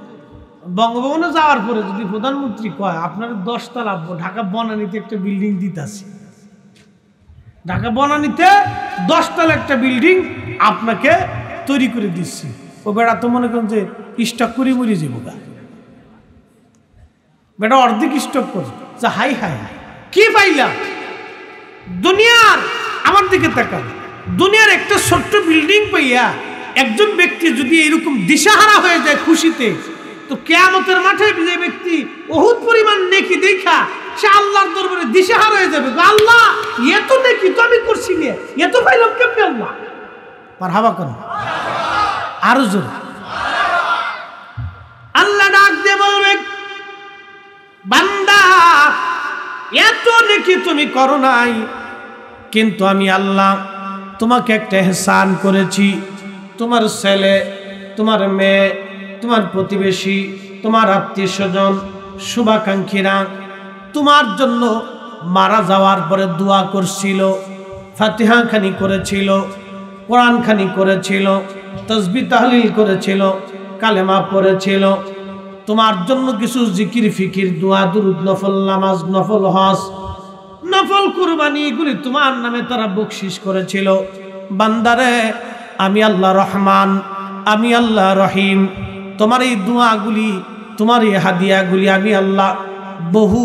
বঙ্গভবনে যাওয়ার পরে যদি প্রধানমন্ত্রী কয় আপনার 10 তলা ঢাকা বনানীতে একটা বিল্ডিং দিতেছি, ঢাকা বনানীতে 10 তলা একটা বিল্ডিং আপনাকে তৈরি করে দিচ্ছি, ও বেটা তো মনে করেন যে স্টক করে মরে যাবো গা। বেটা অর্ধেক স্টক করে যে হাই হাই হাই কি পাইলাম দুনিয়ার। আমার দিকে তাকান, দুনিয়ার একটা ছোট্ট বিল্ডিং পাইয়া একজন ব্যক্তি যদি এরকম দিশাহারা হয়ে যায় খুশিতে, তো কিয়ামতের মাঠে যে ব্যক্তি বহুত পরিমাণ নেকি দেখা সে আল্লাহর দরবারে দিশাহারা হয়ে যাবে, আল্লাহ এত নেকি তো আমি করছি না, এত পাইলাম কেমনে? আল্লাহ মারহাবা করেন আরো জোরে। আল্লাহ ডাক দিয়ে বলবে বান্দা এত নেকি তুমি করো নাই, কিন্তু আমি আল্লাহ তোমাকে একটা ইহসান করেছি। তোমার ছেলে, তোমার মেয়ে, তোমার প্রতিবেশী, তোমার আত্মীয় স্বজন, শুভাকাঙ্ক্ষীরা তোমার জন্য মারা যাওয়ার পরে দোয়া করছিল, ফাতিহা খানি করেছিল, কোরআন খানি করেছিল, তাসবিহ তাহলিল করেছিল, কালেমা পড়েছিল, তোমার জন্য কিছু জিকির ফিকির, দোয়া, দুরূদ, নফল নামাজ, নফল হজ, নফল কুরবানি এগুলি তোমার নামে তারা বকশিশ করেছিল। বান্দারে, আমি আল্লাহ রহমান, আমি আল্লাহ রহিম, তোমার এই দোয়াগুলি, তোমার এই হাদিয়াগুলি আমি আল্লাহ বহু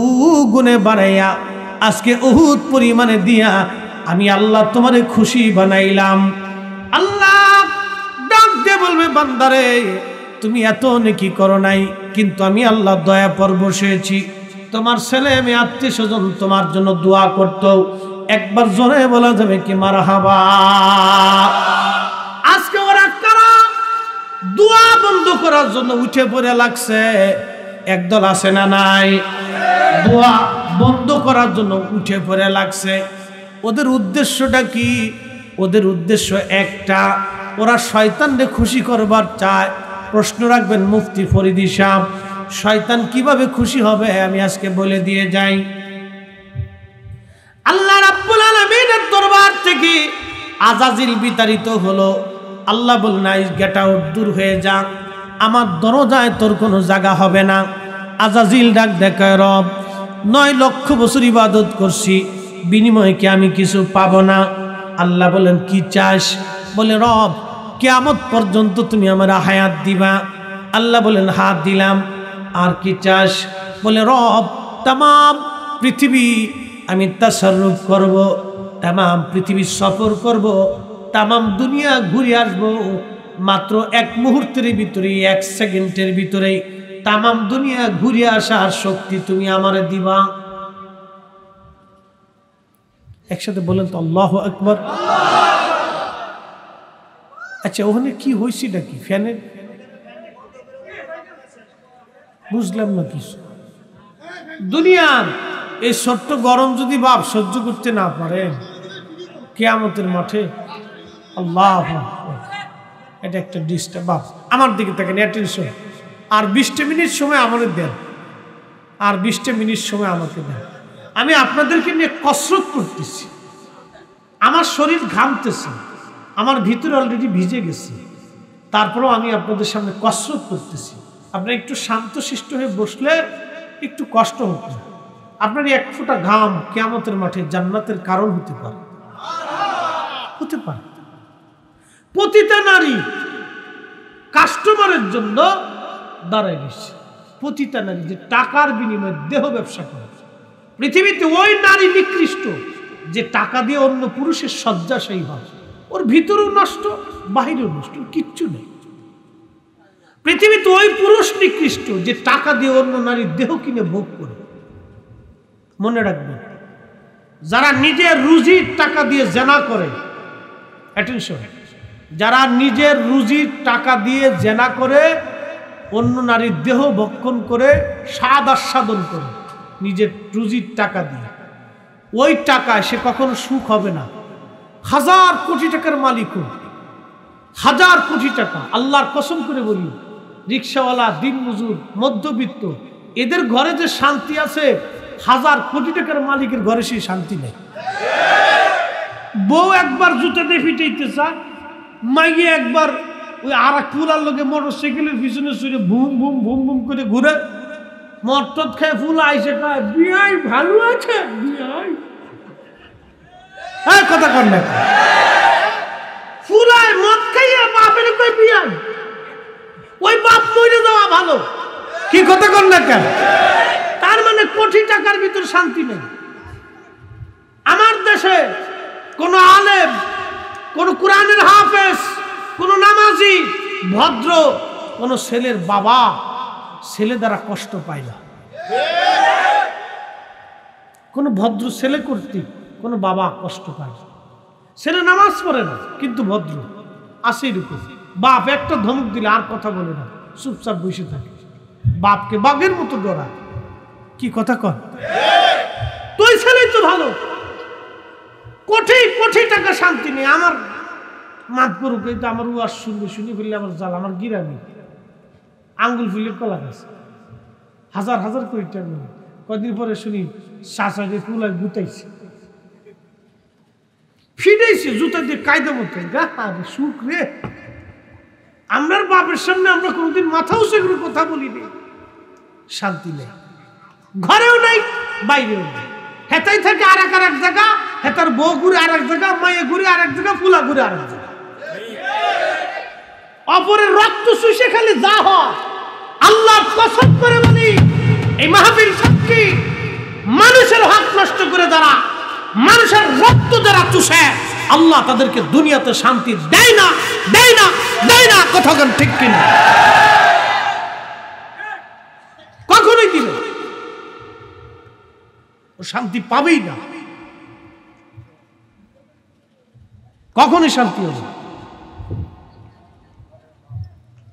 গুণে বানাইয়া আজকে উহুদ পরিমাণে দিয়া আমি আল্লাহ তোমারে খুশি বানাইলাম। আল্লাহ ডাক দিয়ে বলবে, বান্দারে তুমি এত নেকি করো নাই, কিন্তু আমি আল্লাহ দয়া পর বসেছি। তোমার ছেলে মেয়ে আত্মীয় স্বজন তোমার জন্য দোয়া করত, একবার জোরে বলা যাবে কি মারহাবা। আজকে ওরা কারা দোয়া বন্ধ করার জন্য উঠে পড়ে লাগছে? একদল আছে না নাই? দোয়া বন্ধ করার জন্য উঠে পড়ে লাগছে। ওদের উদ্দেশ্যটা কি? ওদের উদ্দেশ্য একটা, ওরা শয়তানকে খুশি করবার চায়। প্রশ্ন রাখবেন মুফতি ফরিদি সাহেব, শয়তান কিভাবে খুশি হবে আমি আজকে বলে দিয়ে যাই। আল্লাহ রাব্বুল আলামিনের দরবার থেকে আজাজিল বিতাড়িত হলো। আল্লাহ বললেন, গেট আউট, দূর হয়ে যা, আমার দরজায় তোর কোনো জায়গা হবে না। আজাজিল ডাক দেখায়, রব 9 লক্ষ বছর ইবাদত করছি, বিনিময়ে কি আমি কিছু পাবো না? আল্লাহ বলেন, কি চাস? বলে, রব কিয়ামত পর্যন্ত তুমি আমার হায়াত দিবা। আল্লাহ বলেন, হাত দিলাম। আর কি চাস? বলে, রব তাম পৃথিবী আমি তাসাররুফ করব, তাম পৃথিবী সফর করব, তাম দুনিয়া ঘুরে আসবো, মাত্র 1 মুহূর্তের ভিতরে, 1 সেকেন্ডের ভিতরে তাম দুনিয়া ঘুরে আসার শক্তি তুমি আমারে দিবা। একসাথে বলেন তো আল্লাহু আকবার। আচ্ছা, ওখানে কি হয়েছিটা কি? ফ্যানের বুঝলাম না কিছু। দুনিয়ার এই ছোট্ট গরম যদি বাপ সহ্য করতে না পারে, কিয়ামতের মাঠে আল্লাহ, এটা একটা ডিস্টার্ব। বাপ আমার দিকে থাকেন, অ্যাটেনশন। আর 20 মিনিট সময় আমাদের দেন, আর 20 মিনিট সময় আমাকে দেন। আমি আপনাদেরকে নিয়ে কসরত করতেছি, আমার শরীর ঘামতেছে, আমার ভিতরে অলরেডি ভিজে গেছে, তারপরেও আমি আপনাদের সামনে কসরত করতেছি। আপনি একটু শান্তশিষ্ট হয়ে বসলে একটু কষ্ট হতো। আপনার 1 ফোঁটা ঘাম কিয়ামতের মাঠে জান্নাতের কারণ হতে পারে, হতে পারে। প্রতিটা নারী কাস্টমারের জন্য দাঁড়ায় গেছে, প্রতিটা নারী যে টাকার বিনিময়ে দেহ ব্যবসা করে। পৃথিবীতে ওই নারী নিকৃষ্ট যে টাকা দিয়ে অন্য পুরুষের শয্যাশায়ী হয়, ওর ভিতরেও নষ্ট, বাহিরেও নষ্ট, কিচ্ছু নেই। পৃথিবীতে ওই পুরুষ নিকৃষ্ট যে টাকা দিয়ে অন্য নারীর দেহ কিনে ভোগ করে। মনে রাখবেন, যারা নিজের রুজির টাকা দিয়ে জেনা করে, অ্যাটেনশন, যারা নিজের রুজির টাকা দিয়ে জেনা করে, অন্য নারীর দেহ ভক্ষণ করে, স্বাদ আস্বাদন করে নিজের রুজির টাকা দিয়ে, ওই টাকায় সে কখনো সুখ হবে না। 1000 কোটি টাকার মালিক, 1000 কোটি টাকা, আল্লাহর কসম করে বলি, রিক্সাওয়ালা, দিনমজুর, মধ্যবিত্ত, এদের ঘরে যে শান্তি আছে, 1000 কোটি টাকার মালিকের ঘরে সেই শান্তি নেই। বউ একবার জুতা দিয়ে ফিটাইতে চায়, মাইয়ে একবার ওই আর এক ফুলার লোকে মোটরসাইকেলের পিছনে শুয়ে বুম বুম বুম বুম করে ঘুরে, মটট খেয়ে ফুল আইসে কয়, বিয়াই ভালো আছে, বিয়াই কথা কর না, ফুলায় মদ খাইয়া বাপের কই বিয়াই, ওই বাপ মরে যাওয়া ভালো। কি কথা কর না কেন? তার মানে কোটি টাকার ভিতর শান্তি নেই। আমার দেশে কোন আলেম, কোন কোরআনের হাফেজ, কোন নামাজি, ভদ্র কোন ছেলের বাবা ছেলে দ্বারা কষ্ট পায় না। কোন ভদ্র ছেলে কর্তৃক কোন বাবা কষ্ট পায় না। ছেলে নামাজ পড়ে না কিন্তু ভদ্র, আসে এরকম। বাপ একটা ধমক দিলে আর কথা বলে না, চুপচাপ বসে থাকে, বাপকে বাঘের মতো ডরায়। কি কথা কর? তুই ছেলেই তো ভালো, কোটি কোটি টাকা শান্তি নেই। মাত করুক, এই তো আমার ওয়াজ শুনবে, শুনে ফেললে আমার জাল, আমার গিরামি আঙ্গুল ফুলের কলা গাছ, হাজার হাজার কোটি টাকা। কদিন পরে শুনি শাসাকে ফুলায় গুতাইছে, ফিরেছে জুতা দিয়ে কায়দা মতো। সুখ রে, আমরার বাপের সামনে আমরা কোনোদিন মাথা উঁচু করে কথা বলিনি, শান্তি নেই, ঘরেও নাই বাইরেও নেই। হেতাই থাকে আর এক জায়গা, হেতার বউ ঘুরে আর এক জায়গা, মায়ে ঘুরে আর এক জায়গা, ফুলা ঘুরে আর এক জায়গা। অপরের রক্ত শুষে খালি যা হয়, আল্লাহ কসম করে বলি, এই মাহফিল সাক্ষী, মানুষের হক নষ্ট করে যারা, মানুষের রক্ত যারা চুষে, আল্লাহ তাদেরকে দুনিয়াতে শান্তি দেয় না, দেয় না, দেয় না। কথা কেন ঠিক কিনা? কখনোই দিবে, ও শান্তি পাবেই না, কখনোই শান্তি হবে।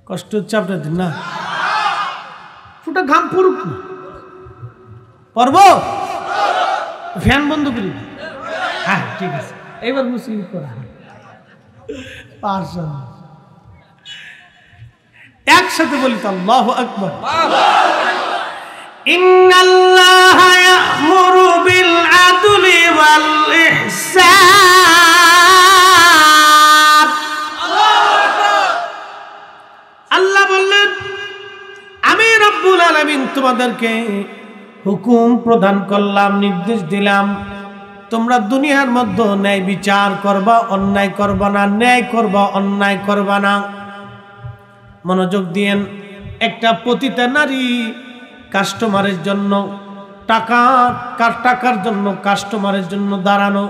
কষ্ট হচ্ছে আপনাদের না? ফুটা ঘাম পড়ুক না, পড়ব, ফ্যান বন্ধ করি। হ্যাঁ ঠিক আছে, এবার মুসলিম করা পারছেন, একসাথে বলি তো আল্লাহু আকবার। ইন্নাল্লাহা ইয়া'মুরু বিল আদলি ওয়াল ইহসান। আল্লাহ বললেন, আমি রব্বুল আলামিন তোমাদেরকে হুকুম প্রদান করলাম, নির্দেশ দিলাম, তোমরা দুনিয়ার মধ্যে ন্যায় বিচার করবা, অন্যায় করবা না, ন্যায় করবা, অন্যায় করবা না। মনোযোগ দিয়েন, একটা পতিতা নারী কাস্টমারের জন্য টাকার জন্য কাস্টমারের জন্য দাঁড়ানো,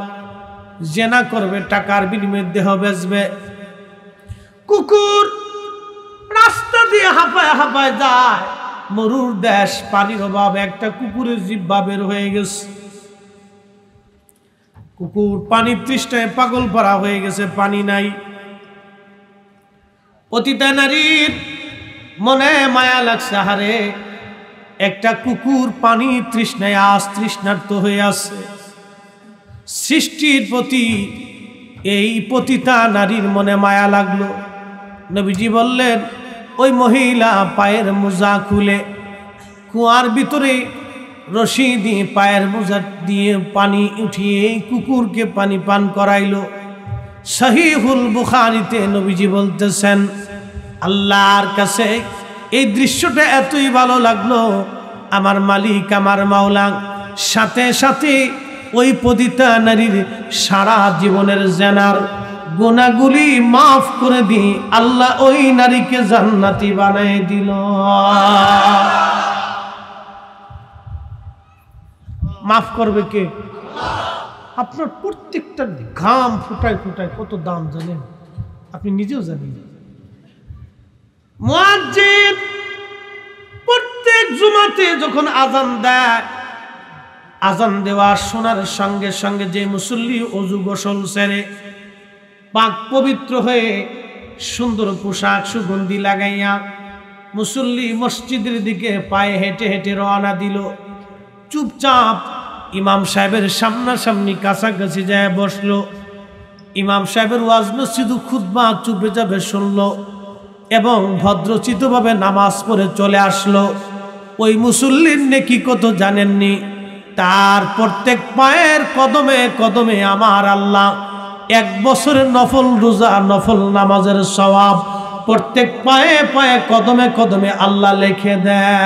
জেনা করবে, টাকার বিনিময়ে দেহ বেচবে। কুকুর রাস্তা দিয়ে হাঁপায় হাঁপায় যায়, মরুর দেশ, পানির অভাবে একটা কুকুরের জিহ্বা বের হয়ে গেছে। কুকুর পানির তৃষ্ণায় পাগল পারা হয়ে গেছে, পানি নাই। পতিতা নারীর মনে মায়া লাগছে, হারে একটা কুকুর পানি তৃষ্ণায় আজ তৃষ্ণার্ত হয়ে আছে। সৃষ্টির প্রতি এই পতিতা নারীর মনে মায়া লাগলো। নবীজি বললেন, ওই মহিলা পায়ের মোজা খুলে কুয়ার ভিতরে রশি দিয়ে পায়ের মোজা দিয়ে পানি উঠিয়ে কুকুরকে পানি পান করাইলো। সহিহুল বুখারীতে নবীজি বলতেছেন, আল্লাহর কাছে এই দৃশ্যটা এতই ভালো লাগলো, আমার মালিক, আমার মাওলা সাথে সাথে ওই পতিতা নারীর সারা জীবনের জেনার গুনাহগুলি মাফ করে দিয়ে আল্লাহ ওই নারীকে জান্নাতি বানায় দিল। মাফ করবে কে? আপনার প্রত্যেকটা ঘাম ফুটায় ফুটায় কত দাম জানেন? আপনি নিজেও জানেন। মুয়াজ্জিন প্রত্যেক জুমাতে যখন আজান দেয়, আজান দেওয়া শোনার সঙ্গে সঙ্গে যে মুসল্লি ওযু গোসল সেরে পাক পবিত্র হয়ে সুন্দর পোশাক সুগন্ধি লাগাইয়া মুসল্লি মসজিদের দিকে পায়ে হেঁটে হেঁটে রওনা দিল। চুপচাপ ইমাম সাহেবের সামনাসামনি কাছাকাছি যায় বসলো। ইমাম সাহেবের ওয়াজ নসিহত খুতবা চুপে যাবে শুনলো এবং ভদ্রচিতভাবে নামাজ পড়ে চলে আসলো। ওই মুসল্লির নেকি কত জানেননি? তার প্রত্যেক পায়ের কদমে কদমে আমার আল্লাহ 1 বছরের নফল রোজা নফল নামাজের সওয়াব প্রত্যেক পায়ে পায়ে কদমে কদমে আল্লাহ লিখে দেয়।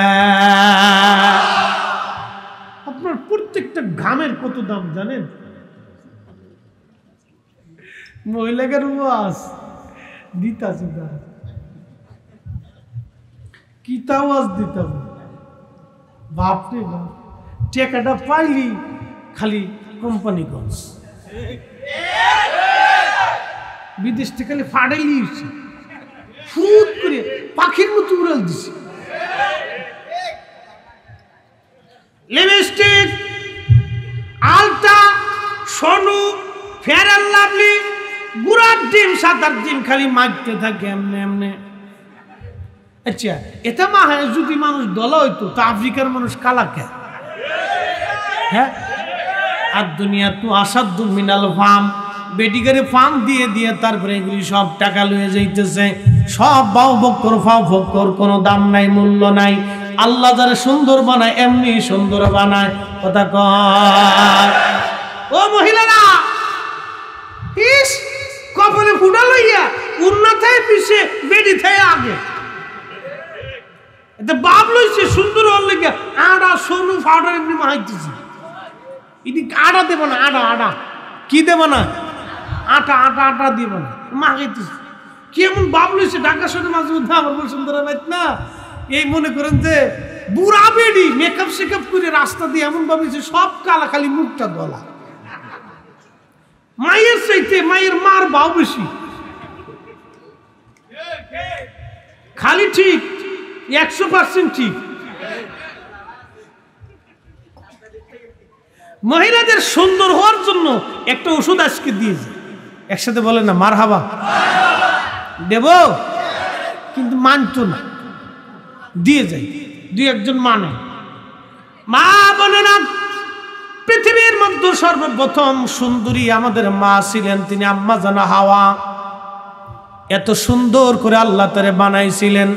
আপনার প্রত্যেকটা ঘামের কত দাম জানেন? মহিলাদের ওয়াজ দিতাছি না, কিতা ওয়াজ দিতাম বাপরে বাপ, টাকাটা পাইলি খালি কোম্পানিগঞ্জ, বিদেশ থেকে খালি ফাড়াইলি ফুট করে পাখির মতো উড়াল দিছে। লিপস্টিক, আলতা, সোনু, ফেয়ার অ্যান্ড লাভলি, গুড়ার ডিম, সাদার ডিম খালি মারতে থাকে এমনি এমনি। আচ্ছা, এটা মা হয় যদি মানুষ দলা হইতো তা আফ্রিকার মানুষ কালা কে? হ্যাঁ, আর দুনিয়া তু আসাদু মিনাল ফাম, বেটিকারে ফার্ম দিয়ে দিয়ে তারপরে এগুলি সব টাকা লয়ে যাইতেছে। সব বাউ বক্কর ফাও ফক্কর, কোনো দাম নাই, মূল্য নাই। আল্লাহ যারা সুন্দর বানায় এমনি সুন্দর বানায়। কথা কয় ও মহিলারা, ইস কপালে ফুটা লইয়া উন্নতায় পিছে বেডি থেকে আগে এটা বাপ লইছে সুন্দর হল লেগে আড়া সরু ফাউডার এমনি মাইতেছি। ইনি আড়া দেব না, আড়া আড়া কি দেব না, আটা আটা আটা দেব না, মাগাইতেছি। কেমন বাপ লইছে ঢাকা শহরের মাঝে মধ্যে আমার বসুন্ধরা বাইত না। এই মনে করেন যে বুড়া বেডি মেকআপ শেকআপ করে রাস্তা দিয়ে এমন ভাবেছে সব কালা, খালি মুখটা গলা। মায়ের চাইতে মায়ের মার বাউ বেশি, খালি ঠিক 100% ঠিক। মহিলাদের সুন্দর হওয়ার জন্য একটা ওষুধ আজকে দিয়েছে, একসাথে বলেন না মারহাবা, দেব কিন্তু মানতো না, দিয়ে যাই দুই একজন মানে। মা বলে না, পৃথিবীর মধ্যে সর্বপ্রথম সুন্দরী আমাদের মা ছিলেন, তিনি আম্মা জানা হাওয়া। এত সুন্দর করে আল্লাহ তারে বানাইছিলেন।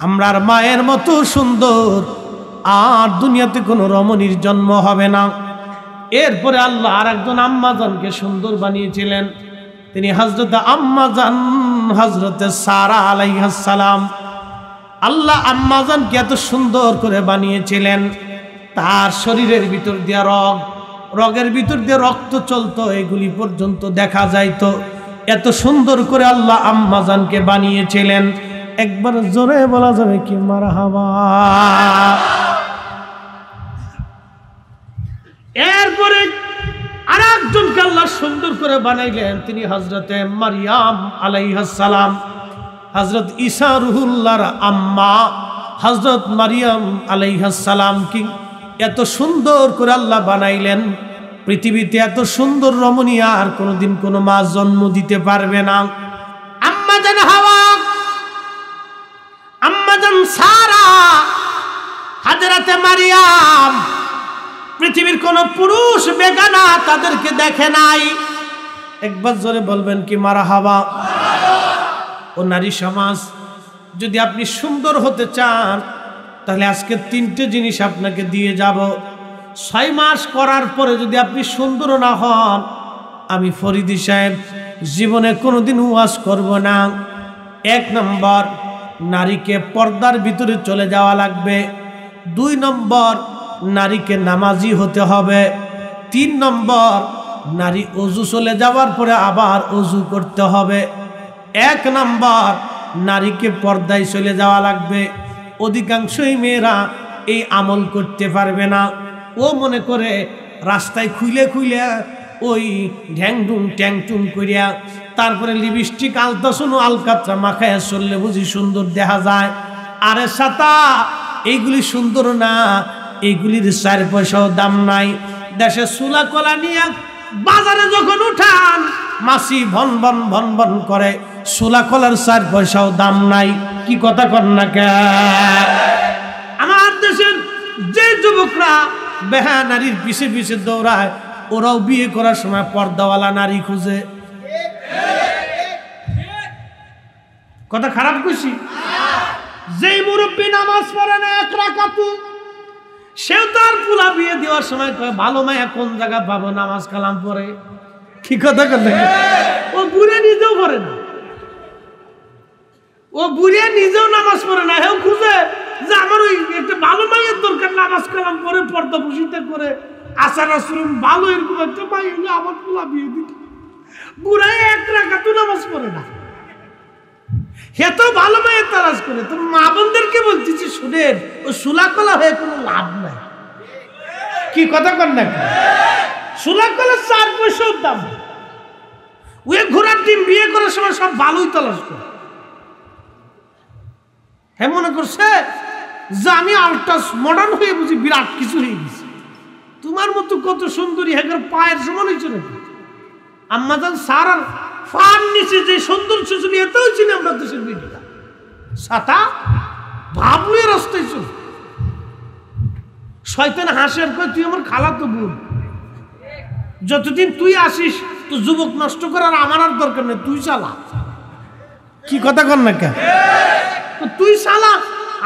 আমরার মায়ের মতো সুন্দর আর দুনিয়াতে কোনো রমণীর জন্ম হবে না। এরপরে আল্লাহ আর একজন আম্মাজানকে সুন্দর বানিয়েছিলেন, তিনি হযরত আম্মাজান হযরতে সারা আলাইহিস সালাম। আল্লাহ আম্মাজানকে এত সুন্দর করে বানিয়েছিলেন, তার শরীরের ভিতর দিয়ে রগের ভিতর দিয়ে রক্ত চলতো, এগুলি পর্যন্ত দেখা যাইতো। এত সুন্দর করে আল্লাহ আম্মাজানকে বানিয়েছিলেন। একবার জোরে বলা যাবে কি মারহাবা। এরপরে আর একজনকে আল্লাহ সুন্দর করে বানাইলেন, তিনি হযরতে মারিয়াম আলাইহিস সালাম। হযরত ঈসা রুহুল্লাহর আম্মা হযরত মারিয়াম আলাইহিস সালাম কি এত সুন্দর করে আল্লাহ বানাইলেন। পৃথিবীতে এত সুন্দর রমণী আর কোনোদিন কোনো মা জন্ম দিতে পারবে না। আম্মা জান হাওয়া, আম্মা জান সারা, হযরতে মারিয়াম, পৃথিবীর কোন পুরুষ বেগানা তাদেরকে দেখে নাই। একবার জোরে বলবেন কি মারহাবা। ও নারী সমাজ, যদি আপনি সুন্দর হতে চান তাহলে আজকে 3টে জিনিস আপনাকে দিয়ে যাব। 6 মাস করার পরে যদি আপনি সুন্দর না হন, আমি ফরিদি সাহেব জীবনে কোনোদিন ওয়াজ করব না। 1 নম্বর, নারীকে পর্দার ভিতরে চলে যাওয়া লাগবে। 2 নম্বর, নারীকে নামাজি হতে হবে। 3 নম্বর, নারী অজু চলে যাওয়ার পরে আবার অজু করতে হবে। 1 নম্বর, নারীকে পর্দায় চলে যাওয়া লাগবে। অধিকাংশই মেয়েরা এই আমল করতে পারবে না। ও মনে করে রাস্তায় খুইলে খুইলে ওই ঢ্যাংডুং ট্যাংটুং করিয়া তারপরে লিপস্টিক আলতাসন আলকাতরা মাখায় চললে বুঝি সুন্দর দেখা যায়। আরে সাতা, এইগুলি সুন্দর না, এইগুলির 4 পয়সাও দাম নাই। দেশে চুলা কলা নিয়ে বাজারে যখন উঠান, মাসি ভন ভন ভন ভন করে, চুলা কলার 4 পয়সাও দাম নাই। কি কথা কর না কে? আমার দেশের যে যুবকরা বেহা নারীর পিছে পিছে দৌড়ায়, ওরাও বিয়ে করার সময় পর্দাওয়ালা নারী খুঁজে। কথা খারাপ কইছি? যেই মুরব্বী নামাজ পড়ে না 1 রাকাতু, সেও তার পুলা বিয়ে দেওয়ার সময় কয় ভালো মায়া কোন জায়গা পাবো নামাজ কালাম পড়ে। কি কথা করলে? ও বুড়ে নিজেও পড়ে না, ও বুড়ে নিজেও নামাজ পড়ে না, হেও খুঁজে যে আমার ওই একটা ভালো মায়ের দরকার, নামাজ কালাম পরে পর্দা পুষিতে করে আচার আচরণ ভালো, এরকম একটা মাই হলে আমার পুলা বিয়ে দিত। বুড়াই 1 রাকাতু নামাজ পড়ে না, হে তো ভালো মায়ের তালাশ করে। তোর মা বোনদেরকে বলতেছি, শুনেন, ও সুলাকলা হয়ে কোনো লাভ নাই। কি কথা কর না? সুলাকলা 4 পয়সার দাম। ওই ঘোড়ার ডিম বিয়ে করার সময় সব ভালোই তালাশ করে। হ্যাঁ, মনে করছে যে আমি আল্ট্রাস মডার্ন হয়ে বুঝি বিরাট কিছু হয়ে গেছি। তোমার মতো কত সুন্দরী হ্যাঁ পায়ের সমান হয়েছে নাকি? আম্মাজান সারার ফান নিচে যে সুন্দর সুন্দরী এতেও চিনি আমরা দেশের মেয়েটা। সাতা ভাবলুই রাস্তায় চল, শয়তান হাসের কয় তুই আমার খালাতো বোন, যতদিন তুই আসিস তো যুবক নষ্ট করার আমার আর দরকার নেই, তুই চালা। কি কথা কর না কেন? তুই চালা,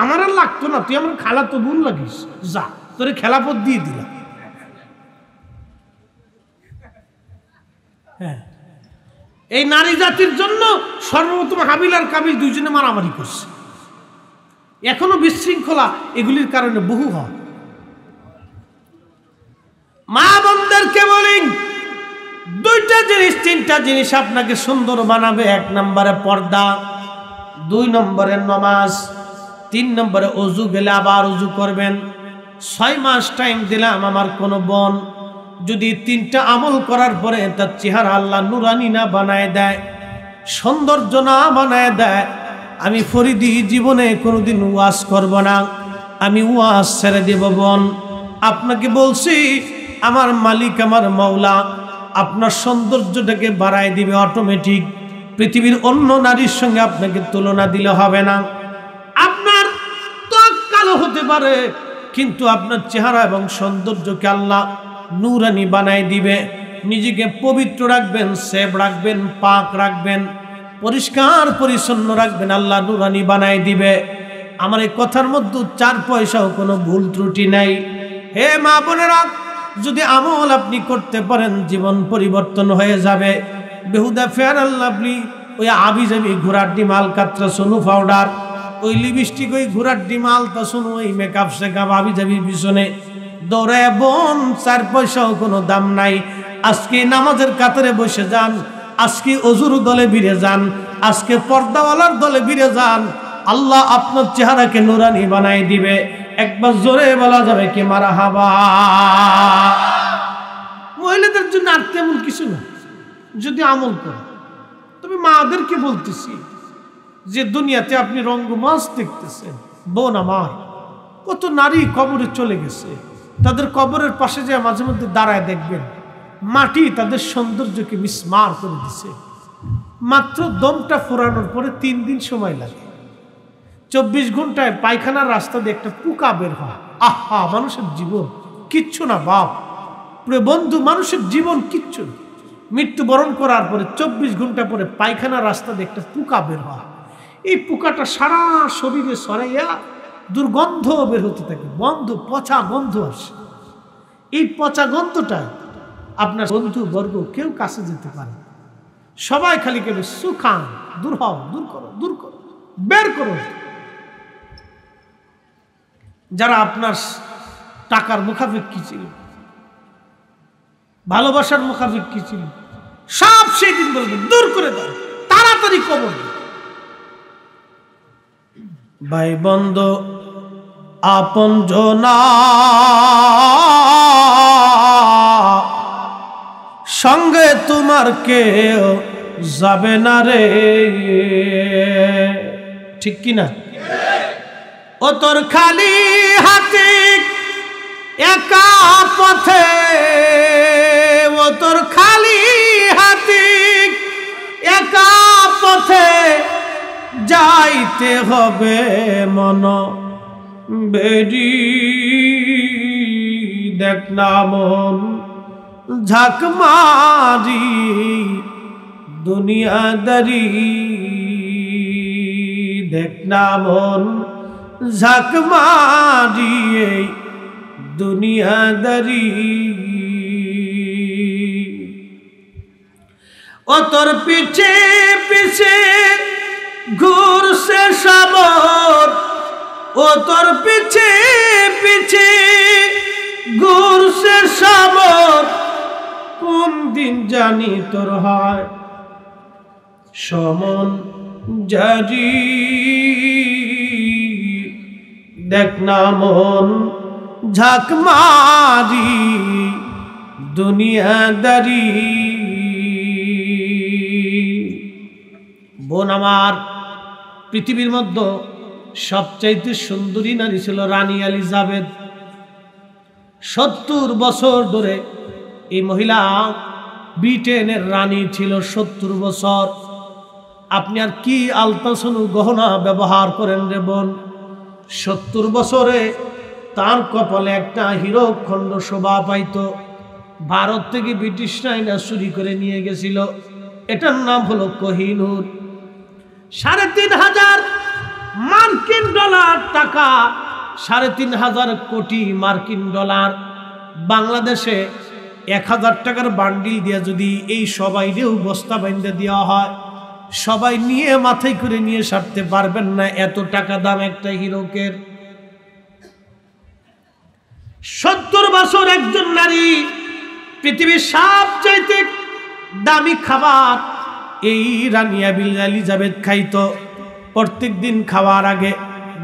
আমার আর লাগতো না, তুই আমার খালা তো বোন লাগিস, যা তোরে খেলাপথ দিয়ে দিলাম। হ্যাঁ, এই নারী জাতির জন্য সর্বপ্রথম হাবিল আর কাবিল দুইজনে মারামারি করছে। এখনো বিশৃঙ্খলা এগুলির কারণে বহু হয়। মা বোনদেরকে বলি, দুইটা জিনিস, তিনটা জিনিস আপনাকে সুন্দর বানাবে। 1 নম্বরে পর্দা, 2 নম্বরে নামাজ, 3 নম্বরে ওযু, গেলে আবার ওযু করবেন। 6 মাস টাইম দিলাম আমার কোন বোন যদি 3টা আমল করার পরে তার চেহারা আল্লাহ নুরানি না বানায় দেয়, সৌন্দর্য না বানায় দেয়, আমি ফরিদি জীবনে কোনোদিন ওয়াজ করব না, আমি ওয়াজ ছেড়ে দেব। বোন, আপনাকে বলছি, আমার মালিক, আমার মাওলা আপনার সৌন্দর্যটাকে বাড়ায় দিবে অটোমেটিক। পৃথিবীর অন্য নারীর সঙ্গে আপনাকে তুলনা দিলে হবে না। আপনার ত্বক কালো হতে পারে, কিন্তু আপনার চেহারা এবং সৌন্দর্যকে আল্লাহ নূরানি বানায় দিবে। নিজেকে পবিত্র রাখবেন, সেভ রাখবেন, পাক রাখবেন, পরিষ্কার পরিচ্ছন্ন রাখবেন, আল্লাহ নূরানি বানায় দিবে। আমার এই কথার মধ্যে 4 পয়সাও কোনো ভুল ত্রুটি নাই। হে মা বোনেরা, যদি আমল আপনি করতে পারেন, জীবন পরিবর্তন হয়ে যাবে। বেহুদা ফেয়ার আর লাভলি, ওই আবিজাবি ঘোড়ার ডিম, আলকাতরা, সোনু পাউডার, ওই লিপস্টিক, ওই ঘোড়ার ডিম, আলতা সোনু, ওই মেকআপ শেকআপ আবিজাবির পিছনে দৌড়ায় বোন, 4 পয়সাও কোনো দাম নাই। আজকে নামাজের কাতারে বসে যান, আজকে অজুর দলে ভিড়ে যান, আজকে পর্দাওয়ালার দলে ভিড়ে যান, আল্লাহ আপনার চেহারাকে নুরানি বানাই দিবে। একবার জোরে বলা যাবে কি মারহাবা। মহিলাদের জন্য আর তেমন কিছু না, যদি আমল করে। তবে মাদেরকে বলতেছি যে দুনিয়াতে আপনি রঙ্গমাস দেখতেছেন, বোন আমার, কত নারী কবরে চলে গেছে, তাদের কবরের পাশে যে মাঝে মধ্যে দাঁড়ায় দেখবেন, মাটি তাদের সৌন্দর্যকে মিসমার করে দিছে। মাত্র দমটা ফুরানোর পরে 3 দিন সময় লাগে। 24 ঘন্টায় পায়খানার রাস্তা দিয়ে একটা পোকা বের হয়। আহা, মানুষের জীবন কিচ্ছু না বাপ, প্রিয় বন্ধু, মানুষের জীবন কিচ্ছু না। মৃত্যুবরণ করার পরে 24 ঘন্টা পরে পায়খানার রাস্তা দিয়ে একটা পোকা বের হয়। এই পোকাটা সারা শরীরে ছড়াইয়া দুর্গন্ধ বের হতে থাকে, গন্ধ, পচা গন্ধ আসে। এই পচা গন্ধটা আপনার বন্ধু বর্গ কেউ কাছে যেতে পারে, সবাই খালি কেবল সুখান, দূর হও, দূর করো, দূর করো, বের করো। যারা আপনার টাকার মুখাপেক্ষী ছিল, ভালোবাসার মুখাপেক্ষী ছিল, সব সেই দিন বলবে দূর করে দাও, তাড়াতাড়ি কবর। ভাই বন্ধু আপন জনা সঙ্গে তোমার কেউ যাবে না রে, ঠিক কিনা? ও তোর খালি হাতে একা পথে, ও তোর খালি হাতে একা পথে যাইতে হবে মন বেরি। দেখ না মন ঝাঁক মারি দুনিয়াদারি, দেখ না মন ঝাঁক মারি দুনিয়াদারি। ও তোর পিছে পিছে ঘুরছে সাবর, ও তোর পিছে পিছে ঘুরছে সাবর, কোন দিন জানি তোর হয় সমন জারি। দেখ না মন ঝাঁক মারি দুনিয়াদারি। বোন আমার, পৃথিবীর মধ্যে সবচাইতে সুন্দরী নারী ছিল রানী এলিজাবেথ। 70 বছর ধরে এই মহিলা ব্রিটেনের রানী ছিল। 70 বছর। আপনি আর কি আলতাসনু গহনা ব্যবহার করেন রে বোন? 70 বছরে তার কপালে একটা হীরকখণ্ড শোভা পাইত। ভারত থেকে ব্রিটিশরা না চুরি করে নিয়ে গেছিল। এটার নাম হলো কোহিনূর। ৩,৫০০ মার্কিন ডলার টাকা, ৩,৫০০ কোটি মার্কিন ডলার। বাংলাদেশে ১,০০০ টাকার বান্ডিল দিয়ে যদি এই সবাইরেও বস্তা বাইন্দা দেওয়া হয়, সবাই নিয়ে মাথায় করে নিয়ে সারতে পারবেন না, এত টাকা দাম একটা হীরকের। ৭০ বছর একজন নারী পৃথিবীর সবচাইতে দামি খাবার এই রানী এলিজাবেথ খাইতো। প্রত্যেক দিন খাওয়ার আগে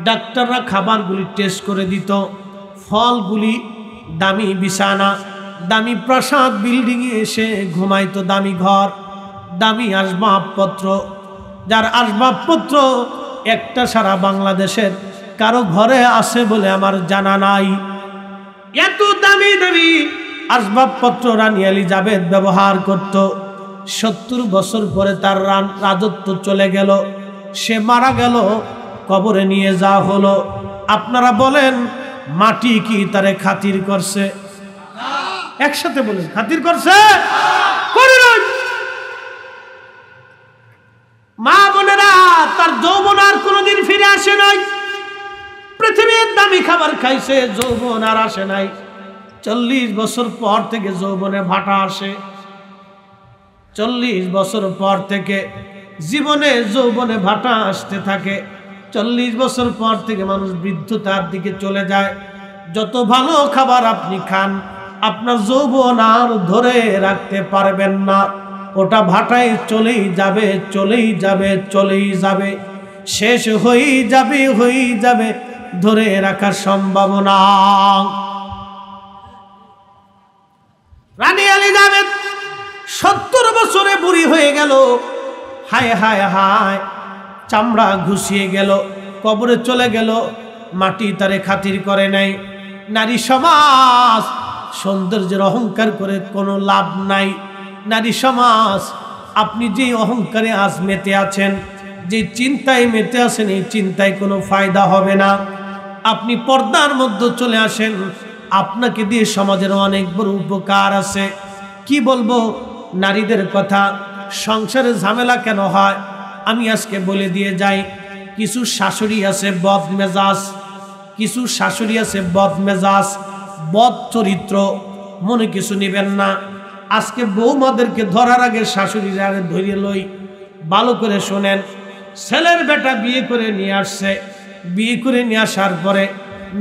ডাক্তাররা খাবারগুলি টেস্ট করে দিত। ফলগুলি, দামি বিছানা, দামি প্রাসাদ, বিল্ডিংয়ে এসে ঘুমাইতো, দামি ঘর, দামি আসবাবপত্র, যার আসবাবপত্র একটা সারা বাংলাদেশের কারো ঘরে আছে বলে আমার জানা নাই। এত দামি দামি আসবাবপত্র রানী এলিজাবেথ ব্যবহার করত। ৭০ বছর পরে তার রাজত্ব চলে গেল, সে মারা গেল, কবরে নিয়ে যাওয়া হলো। আপনারা বলেন মাটি কি তারে খাতির করছে? একসাথে বলেন, খাতির করছে? মা বোনেরা, তার যৌবন আর কোনোদিন ফিরে আসে নাই। পৃথিবীর দামি খাবার খাইছে, যৌবন আর আসে নাই। ৪০ বছর পর থেকে যৌবনে ভাটা আসে। ৪০ বছর পর থেকে জীবনে যৌবনে ভাটা আসতে থাকে। ৪০ বছর পর থেকে মানুষ বৃদ্ধতার দিকে চলে যায়। যত ভালো খাবার আপনি খান, আপনার যৌবন আর ধরে রাখতে পারবেন না। ওটা ভাটায় চলেই যাবে, চলেই যাবে, চলেই যাবে, শেষ হয়েই যাবে, হয়েই যাবে, ধরে রাখার সম্ভাবনা। রানী এলিজাবেথ ৭০ বছরে বুড়ি হয়ে গেল। হায় হায় হায়, চামড়া ঘুষিয়ে গেল, কবরে চলে গেল। মাটি তারে খাতির করে নাই। নারী সমাজ সৌন্দর্যের অহংকার করে কোনো লাভ নাই। নারী সমাজ, আপনি যে অহংকারে আজ মেতে আছেন, যে চিন্তায় মেতে আছেন, এই চিন্তায় কোনো ফায়দা হবে না। আপনি পর্দার মধ্যে চলে আসেন, আপনাকে দিয়ে সমাজের অনেক বড় উপকার আছে। কি বলবো নারীদের কথা, সংসারে ঝামেলা কেন হয় আমি আজকে বলে দিয়ে যাই। কিছু শাশুড়ি আছে বদমেজাজ, কিছু শাশুড়ি আছে বদমেজাজ, বদ চরিত্র, মনে কিছু নেবেন না। আজকে বৌমাদেরকে ধরার আগে শাশুড়িরা ধরিয়ে লই, ভালো করে শোনেন। ছেলের বেটা বিয়ে করে নিয়ে আসছে, বিয়ে করে নিয়ে আসার পরে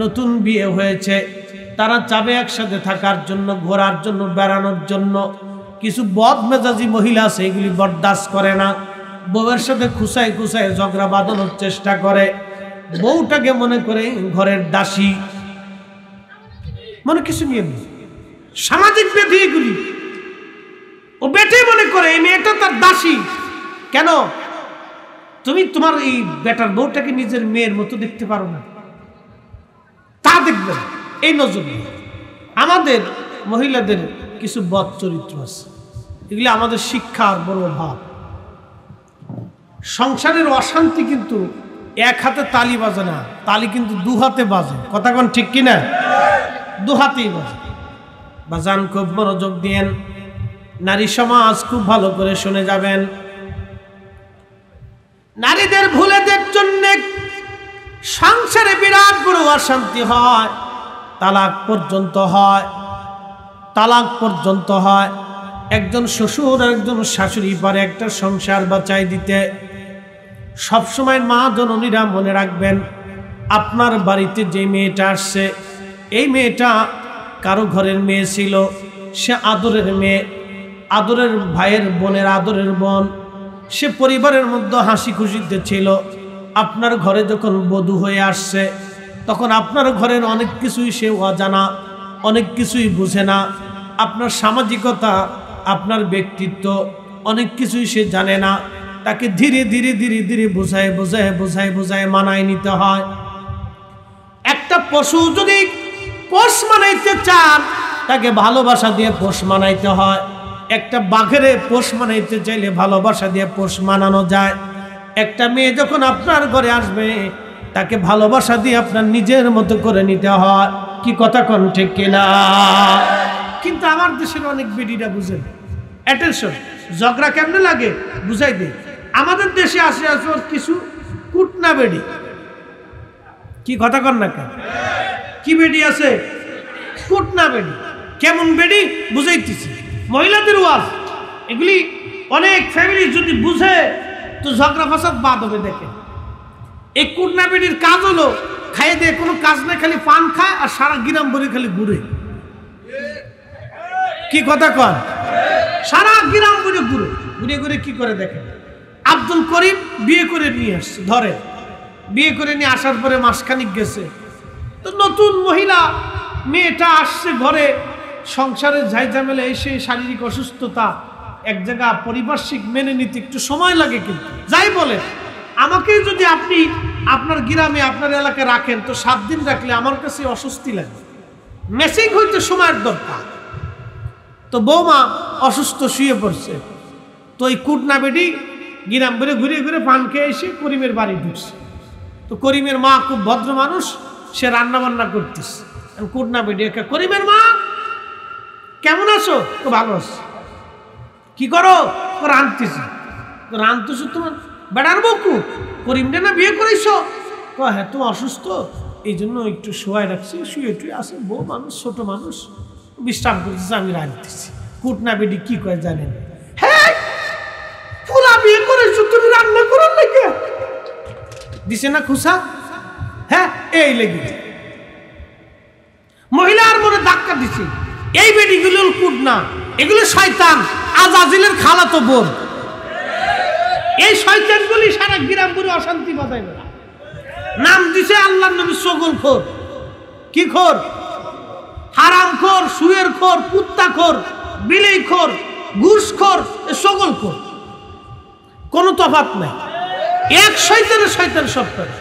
নতুন বিয়ে হয়েছে, তারা চাবে একসাথে থাকার জন্য, ঘোরার জন্য, বেড়ানোর জন্য। কিছু বদমেজাজি মহিলা আছে, এগুলি বরদাস্ত করে না। বউয়ের সাথে খুসায় খুসায় ঝগড়া বাঁধানোর চেষ্টা করে। বউটাকে মনে করে ঘরের দাসী, মনে কিছু নিয়ে সামাজিক ব্যাধি এগুলি। ও বেটে মনে করে এই মেয়েটা তার দাসী। কেন? তুমি তোমার এই বেটার বউটাকে নিজের মেয়ের মতো দেখতে পারো না, তা দেখবেন এই নজর। আমাদের মহিলাদের কিছু বদ চরিত্র আছে, এগুলি আমাদের শিক্ষার বড় অভাব। সংসারের অশান্তি কিন্তু এক হাতে তালি বাজে না, তালি কিন্তু দু হাতে বাজে। কথা কোন ঠিক কিনা? দু হাতেই বাজে। বাজান খুব মনোযোগ দিয়েন, নারী সমাজ খুব ভালো করে শুনে যাবেন। নারীদের ভুলেদের জন্য সংসারে বিরাট বড় অশান্তি হয়, তালাক পর্যন্ত হয়, তালাক পর্যন্ত হয়। একজন শ্বশুর আর একজন শাশুড়ি পারে একটা সংসার বাঁচাই দিতে। সবসময় মা জননীরা মনে রাখবেন, আপনার বাড়িতে যে মেয়েটা আসছে, এই মেয়েটা কারো ঘরের মেয়ে ছিল, সে আদরের মেয়ে, আদরের ভাইয়ের বোনের আদরের বোন, সে পরিবারের মধ্যে হাসি খুশিতে ছিল। আপনার ঘরে যখন বধূ হয়ে আসছে, তখন আপনার ঘরের অনেক কিছুই সে অজানা, অনেক কিছুই বুঝে না। আপনার সামাজিকতা, আপনার ব্যক্তিত্ব অনেক কিছুই সে জানে না। তাকে ধীরে ধীরে ধীরে ধীরে বোঝায় বোঝায় বোঝায় বোঝায় মানায় নিতে হয়। একটা পশু যদি পোষ মানাইতে চান, তাকে ভালোবাসা দিয়ে পোষ মানাইতে হয়। একটা বাঘের পোষ মানাইতে চাইলে ভালোবাসা দিয়ে পোষ মানানো যায়। একটা মেয়ে যখন আপনার ঘরে আসবে, তাকে ভালোবাসা দিয়ে আপনার নিজের মতো করে নিতে হয়। কি কথা কোন ঠিক কিনা? কিন্তু আমার দেশের অনেক বেডিরা বুঝেন। অ্যাটেনশন, ঝগড়া কেমনে লাগে বুঝাই দেই। আমাদের দেশে আসে কিছু কুটনা বেডি, কি কথা কর না কেন, কি বেডি আছে? কুটনা বেডি। কেমন বেডি বুঝাইতেছি। মহিলাদের ওয়াজ এগুলি অনেক ফ্যামিলি যদি বুঝে তো ঝগড়া ফাসাদ বাদ হবে। দেখে এই কুটনা বেডির কাজ হলো খাইয়ে দিয়ে কোনো কাজ না, খালি পান খায় আর সারা গ্রাম ভরে খালি ঘুরে। কি কথা কন? সারা গ্রাম ভরে ঘুরে ঘুরে ঘুরে কি করে দেখেন। আব্দুল করিম বিয়ে করে নিয়ে আসছে, ধরে বিয়ে করে নিয়ে আসার পরে মাসখানিক গেছে, তো নতুন মহিলা মেয়েটা আসছে ঘরে, সংসারের ঝাইঝামেলা এসে শারীরিক অসুস্থতা, এক জায়গা পারিপার্শ্বিক মেনে নিতে একটু সময় লাগে। কিন্তু যাই বলে, আমাকে যদি আপনি আপনার গ্রামে আপনার এলাকায় রাখেন তো 7 দিন রাখলে আমার কাছে অস্বস্তি লাগে। মেসিং হইতে সময়ের দরকার। তো বৌমা অসুস্থ শুয়ে পড়ছে, তো এই কুটনা বেডি গ্রাম বেড়ে ঘুরে ঘুরে পান খেয়ে এসে করিমের বাড়ি ঢুকছে। তো করিমের মা খুব ভদ্র মানুষ, সে রান্না বান্না করতেছে। কুটনা বেডি একা, করিমের মা কেমন আছো? তো ভালো আছো। কি করো? রাঁধতেছি। রাঁধতেছো তোমার বেড়ার বকু করিমটা না বিয়ে করেছো? হ্যাঁ, তো অসুস্থ এই জন্য একটু শোয়াই রাখছি, শুয়ে টুয়ে আসে, বউ মানুষ ছোট মানুষ বিশ্রাম করতেছে, আমি রাঁধতেছি। কুটনা বেডি কি কয় জানেন? হ্যাঁ, ফুলা বিয়ে করেছো তুমি রান্না করার লেগে দিছে না খুশা? হ্যাঁ, এই লেগে মহিলার মনে ধাক্কা দিছে। এই বেডিগুলো কুটনা, এগুলো শয়তান, আজাজিলের খালাতো বোন। এই শয়তানগুলি সারা গ্রাম পুরো অশান্তি বাঁধায় না। নাম দিছে আল্লাহর নবী সগলখোর। কি খোর? হারামখোর, সুয়েরখোর, কুত্তাখোর, বিলেইখোর, ঘুষখোর, সগলখোর। কোনো তফাৎ নাই। এক শয়তানের শয়তান সব করে।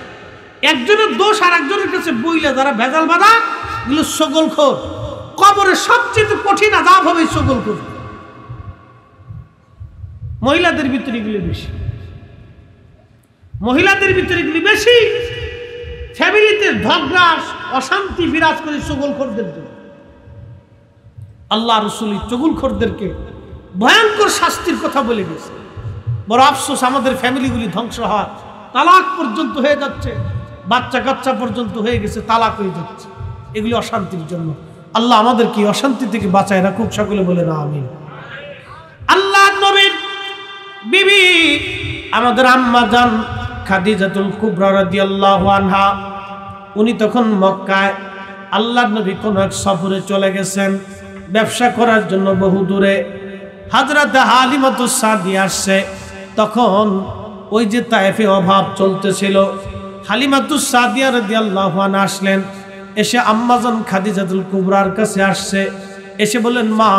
একজনের দোষ আর একজনের কাছে বইলে যারা ভেজাল বাঁধা, এগুলো সগলখোর। কবরে সবচেয়ে কঠিন আযাব হবে সগলখোর। মহিলাদের ভিতরে এগুলি বেশি, মহিলাদের ভিতরে এগুলি বেশি। ফ্যামিলিতে ঝগড়া অশান্তি বিরাজ করে চগলখোরদের জন্য। আল্লাহ রাসূল চগলখোরদেরকে ভয়ঙ্কর শাস্তির কথা বলে গেছে। বড় আফসোস, আমাদের ফ্যামিলিগুলি ধ্বংস হওয়ার, তালাক পর্যন্ত হয়ে যাচ্ছে, বাচ্চা কাচ্চা পর্যন্ত হয়ে গেছে, তালাক হয়ে যাচ্ছে, এগুলি অশান্তির জন্য। আল্লাহ আমাদেরকে অশান্তি থেকে বাঁচায় রাখুক, সকলে বলে না আমিন। আল্লাহ নবীর বিবি আমাদের আম্মা জান খাদিজাতুল কুবরা রাদিয়াল্লাহু আনহা, উনি তখন মক্কায় আল্লাহর নবী কোন এক সফরে চলে গেছেন ব্যবসা করার জন্য বহু দূরে। হযরত হালিমাতুস সাদিয়া আসছে, তখন ওই যে তায়েফে অভাব চলতেছিল। হালিমাতুস সাদিয়া রাদিয়াল্লাহু আনহা আসলেন, এসে আম্মাজান খাদিজাতুল কুবরার কাছে আসছে, এসে বলেন, মা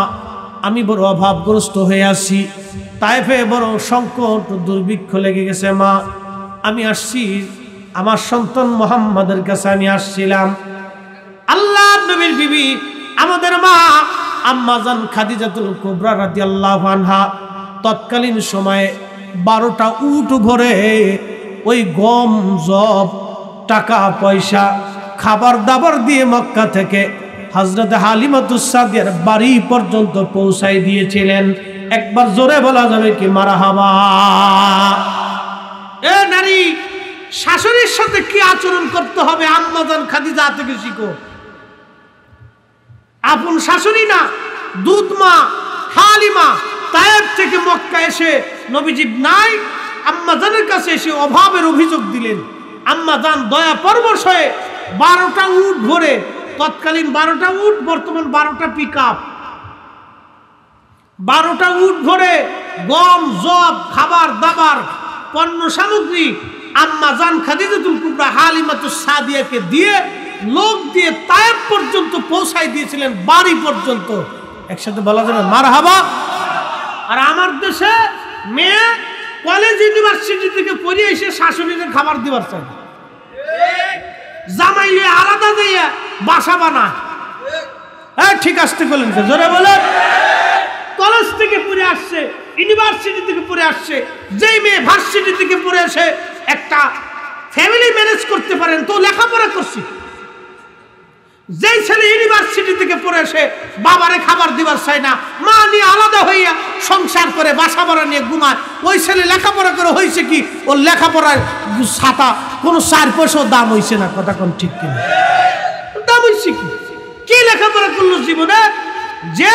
আমি বড় অভাবগ্রস্ত হয়ে আছি, তায়েফে বড় সংকট দুর্ভিক্ষ লেগে গেছে, মা আমি আসছি, আমার সন্তান মুহাম্মাদের কাছে আমি আসছিলাম। আল্লাহর নবীর বিবি আমাদের মা আম্মাজান খাদিজাতুল কুবরা রাদিয়াল্লাহু আনহা তৎকালীন সময়ে 12টা উট ভরে ওই গম, জব, টাকা পয়সা, খাবার দাবার দিয়ে মক্কা থেকে হযরত হালিমাতুস সাদিয়ার বাড়ি পর্যন্ত পৌঁছাই দিয়েছিলেন। একবার জোরে বলা যাবে কি মারহাবা? এ নারী, শাশুড়ির সাথে কি আচরণ করতে হবে আম্মাজান খাদিজা থেকে শিখো। আপন শাশুড়ি না, দুধ মা হালিমা তায়েফ থেকে মক্কা এসে নবীজি নাই আম্মাজানের কাছে এসে অভাবের অভিযোগ দিলেন। আম্মাজান দয়া পরবশ হয়ে 12টা উট ভরে, তৎকালীন 12টা উট, বর্তমান 12টা পিকআপ, 12টা উট ভরে গম, জব, খাবার দাবার, পণ্য সামগ্রী আম্মাজান খাদিজাতুল কুবরা হালিমাতুস সাদিয়াকে দিয়ে, লোক দিয়ে তায়েফ পর্যন্ত পৌঁছাই দিয়েছিলেন, বাড়ি পর্যন্ত। একসাথে বলা যাবে মারহাবা। আর আমার দেশে মেয়ে কলেজ ইউনিভার্সিটি থেকে পড়ে এসে শাশুড়িকে খাবার দিবার চাই, জামাইলে আলাদা দিয়ে বাসা বানায়। হ্যাঁ ঠিক আসতে বলেন, জোরে বলেন। কলেজ থেকে পড়ে আসছে, ইউনিভার্সিটি থেকে পড়ে আসছে, যেই মেয়ে ভার্সিটি থেকে পড়ে এসে একটা ফ্যামিলি ম্যানেজ করতে পারেন, তো লেখাপড়া করছি, যেই ছেলে ইউনিভার্সিটি থেকে পড়ে এসে বাবারে খাবার দিবার চায় না, মা নিয়ে আলাদা হইয়া সংসার করে বাসা ভাড়া নিয়ে ঘুমায়, ওই ছেলে লেখাপড়া করে হয়েছে কি? ওর লেখাপড়ার ছাতা কোনো 4 পয়সাও দাম হয়েছে না। কথা কোন ঠিক কিনা? দাম হয়েছে কি? কি লেখাপড়া করলো জীবনে যে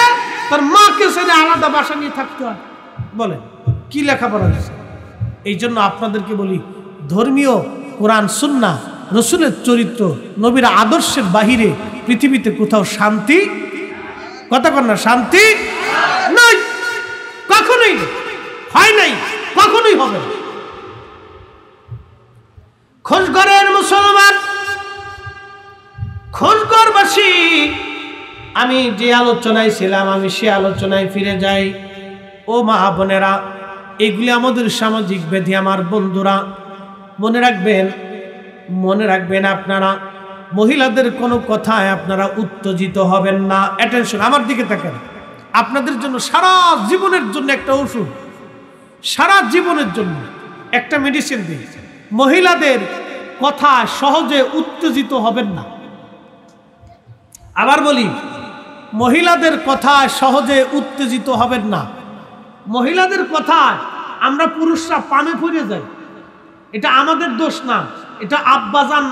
তার মাকে ছেড়ে আলাদা বাসা নিয়ে থাকতে হয়? বলে কি লেখাপড়া হয়েছে? এই জন্য আপনাদেরকে বলি, ধর্মীয় কোরআন সুন্নাহ রসুলের চরিত্র নবীর আদর্শের বাহিরে পৃথিবীতে কোথাও শান্তি, কথা কর না, শান্তি নাই, কখনোই হয় নাই, কখনোই হবে না। খোঁজগড়ের মুসলমান, খোঁজগড়বাসী, আমি যে আলোচনায় ছিলাম আমি সে আলোচনায় ফিরে যাই। ও মা বোনেরা, এগুলি আমাদের সামাজিক ব্যাধি। আমার বন্ধুরা মনে রাখবেন, মনে রাখবেন, আপনারা মহিলাদের কোনো কথায় আপনারা উত্তেজিত হবেন না। অ্যাটেনশন, আমার দিকে তাকান। আপনাদের জন্য সারা জীবনের জন্য একটা ওষুধ, সারা জীবনের জন্য একটা মেডিসিন দিয়েছে। মহিলাদের কথায় সহজে উত্তেজিত হবেন না। আবার বলি, মহিলাদের কথায় সহজে উত্তেজিত হবেন না। মহিলাদের কথায় আমরা পুরুষরা পামে পড়ে যাই, এটা আমাদের দোষ না, এটা আব্বাজান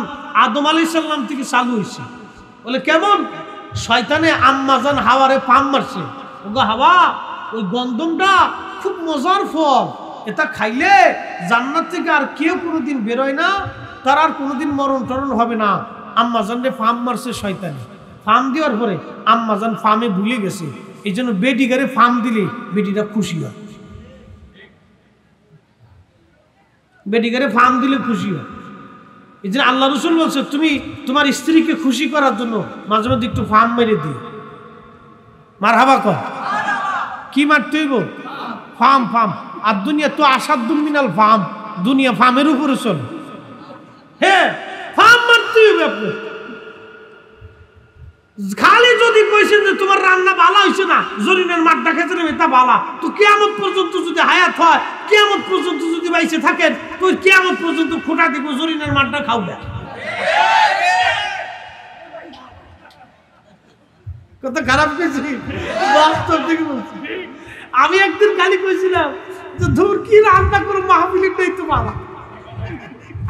আদম আলাইহিস সালাম থেকে চালু হয়েছে। বলে কেমন? শয়তানে আম্মাজান হাওয়ারে পাম মারছে। ওগো হাওয়া, ওই গন্ধমটা খুব মজার ফল, এটা খাইলে জান্নাত থেকে আর কেউ কোনোদিন বেরোয় না, তার আর কোনোদিন মরণ টরণ হবে না। আম্মাজানরে ফাম মারছে শয়তানে। ফাম দেওয়ার পরে আম্মাজান ফামে ভুলে গেছে, এই জন্য বেটিগারে ফাম দিলে বেটিটা খুশি হয়। বেটিগারে ফাম দিলে খুশি হয়। এই জন্য আল্লাহ রসুল বলছে, তুমি তোমার স্ত্রীকে খুশি করার জন্য মাঝে মধ্যে একটু ফাম মেরে দিও। মারহাবা কর। কি মারতে হইব? ফাম। ফাম। আর দুনিয়া তো আসাদুম মিনাল ফাম, দুনিয়া ফামের উপরে চলে। হ্যাঁ, ফাম মারতে হইবে আপনি। খালি যদি কইছেন যে তোমার রান্না ভালো হয়েছে না, জরিনের মাঠটা খেতে নেবে, তা ভালা, তো কিয়ামত পর্যন্ত যদি হায়াত হয়, কিয়ামত পর্যন্ত যদি বাইসে থাকেন, তো কিয়ামত পর্যন্ত খোটা দিব জরিনের মাঠটা খাওয়া। কত খারাপ কইছি, বাস্তব থেকে বলছি। আমি একদিন খালি কইছিলাম যে ধুর কি রান্না করে মাহফিলেরটাই তো ভালো।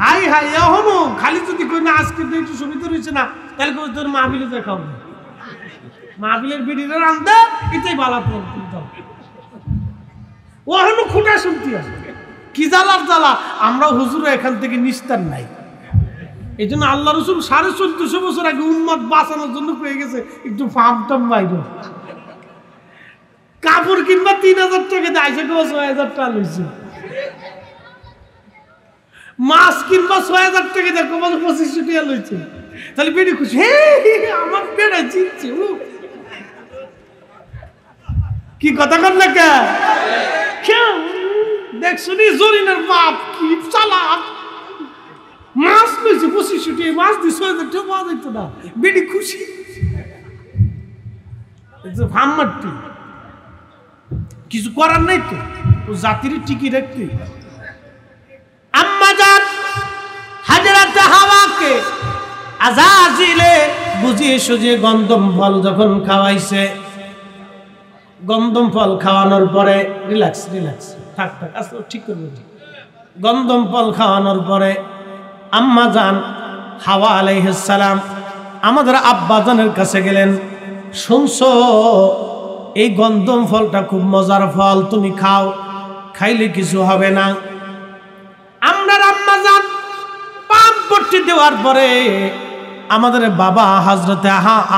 হাই হাই, এখনো খালি যদি কই না আজকে তো একটু সুবিধা রয়েছে না, তাহলে কই তোর মাহফিলে যা খাও, মাহফিলের বিড়িটা রান্না এটাই ভালো। ও এখনো খোটা শুনতে আছে, কি জ্বালার জ্বালা। আমরা হুজুর এখান থেকে নিস্তার নাই। এই জন্য আল্লাহ রসুল 1450 বছর আগে উম্মত বাঁচানোর জন্য পেয়ে গেছে একটু ফার্ম টাম বাইরে। কাপড় কিনবা 3000 টাকা দেয়, 6000 টাকা লইছে। মাছ কিনবা 6000 টাকা দেয়, 2500 টাকা লইছে। তাহলে বেড়ে খুশি, আমার বেড়া জিতছে। কি কথা কর না কে? দেখছো নি জরিনের বাপ কি চালাক, মাছ লইছে 2500 টাকা, মাছ দিয়ে 6000 টাকা পাওয়া যেত না, বেড়ে খুশি। ফার্মারটি কিছু করার নাই তো, ও জাতির টিকি রাখতে। আম্মাজান হাজরাতে হাওয়াকে আযাজিলে বুঝিয়ে সুঝিয়ে গন্ধম ফল যখন খাওয়াইছে, গন্ধম ফল খাওয়ানোর পরে রিল্যাক্স থাক আসলে ঠিক করবে। গন্ধম ফল খাওয়ানোর পরে আম্মাজান হাওয়া আলাইহিস সালাম আমাদের আব্বাজানের কাছে গেলেন, শুনছো এই গন্ধম ফলটা খুব মজার ফল, তুমি খাও, খাইলে কিছু হবে না। আমরা আম্মাজান পাপ পট্টি দেওয়ার পরে আমাদের বাবা হযরতে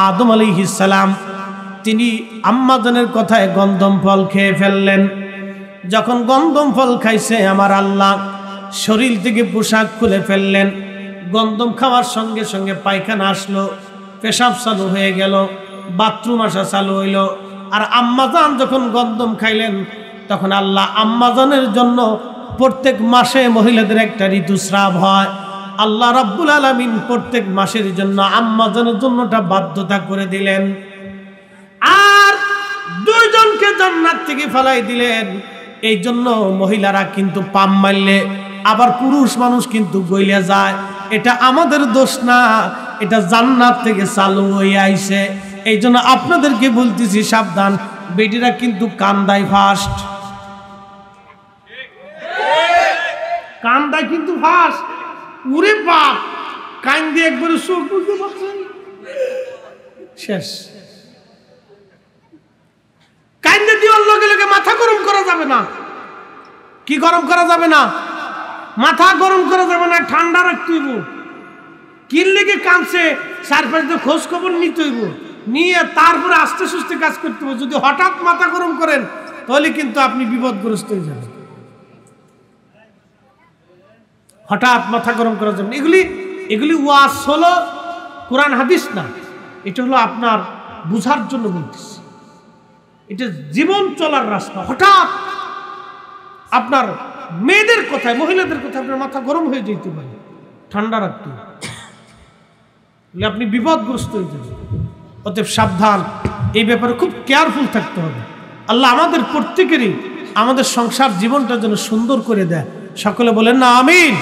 আদম আলাইহিস সালাম তিনি আম্মাজানের কথায় গন্ধম ফল খেয়ে ফেললেন। যখন গন্ধম ফল খাইছে, আমার আল্লাহ শরীর থেকে পোশাক খুলে ফেললেন। গন্ধম খাওয়ার সঙ্গে সঙ্গে পায়খানা আসলো, পেশাব চালু হয়ে গেল, বাথরুম আসা চালু হইল। আর আম্মাজান যখন গন্ধম খাইলেন, তখন আল্লাহ আম্মাজানের জন্য প্রত্যেক মাসে মহিলাদের একটা ঋতুস্রাব হয়। আল্লাহ রাব্বুল আলামিন প্রত্যেক মাসের জন্য আম্মাজানের জন্যটা বাধ্যতা করে দিলেন। আর দুইজনকে জান্নাত থেকে ফেলাই দিলেন। এই জন্য মহিলারা কিন্তু পাম মারলে আবার পুরুষ মানুষ কিন্তু গইলে যায়, এটা আমাদের দোষ না, এটা জান্নাত থেকে চালু হয়ে আইছে। এই জন্য আপনাদেরকে বলতেছি সাবধান, বেটিরা কিন্তু কান্দায় ফার্স্ট, কান্দায় কিন্তু ফার্স্ট। উরে বাপ, কান্দে একবারে চোখ বুঝতে পারছেন শেষ। কান্দে দেওয়ার লগে লগে মাথা গরম করা যাবে না। কি গরম করা যাবে না? মাথা গরম করা যাবে না, ঠান্ডা রাখতে হইব। কির লেগে কাঁদছে চারপাশে খোঁজ খবর নিতে হইব, নিয়ে তারপরে আস্তে সুস্তে কাজ করতে হবে। যদি হঠাৎ মাথা গরম করেন তাহলে কিন্তু আপনি বিপদগ্রস্ত হয়ে যাবেন। হঠাৎ মাথা গরম করা যাবে না। এগুলি ওয়াজ হলো, কোরআন হাদিস না। এটা হলো আপনার বুঝার জন্য বলতেছি। এটা জীবন চলার রাস্তা। হঠাৎ আপনার মেয়েদের কথায়, মহিলাদের কথায় আপনার মাথা গরম হয়ে যেতে পারে, ঠান্ডা রাখতে হবে, আপনি বিপদগ্রস্ত হয়ে যাবেন। অতএব সাবধান, এই ব্যাপারে খুব কেয়ারফুল থাকতে হবে। আল্লাহ আমাদের প্রত্যেকেরই আমাদের সংসার জীবনটা যেন সুন্দর করে দেয়। সকলে বলেন না আমিন।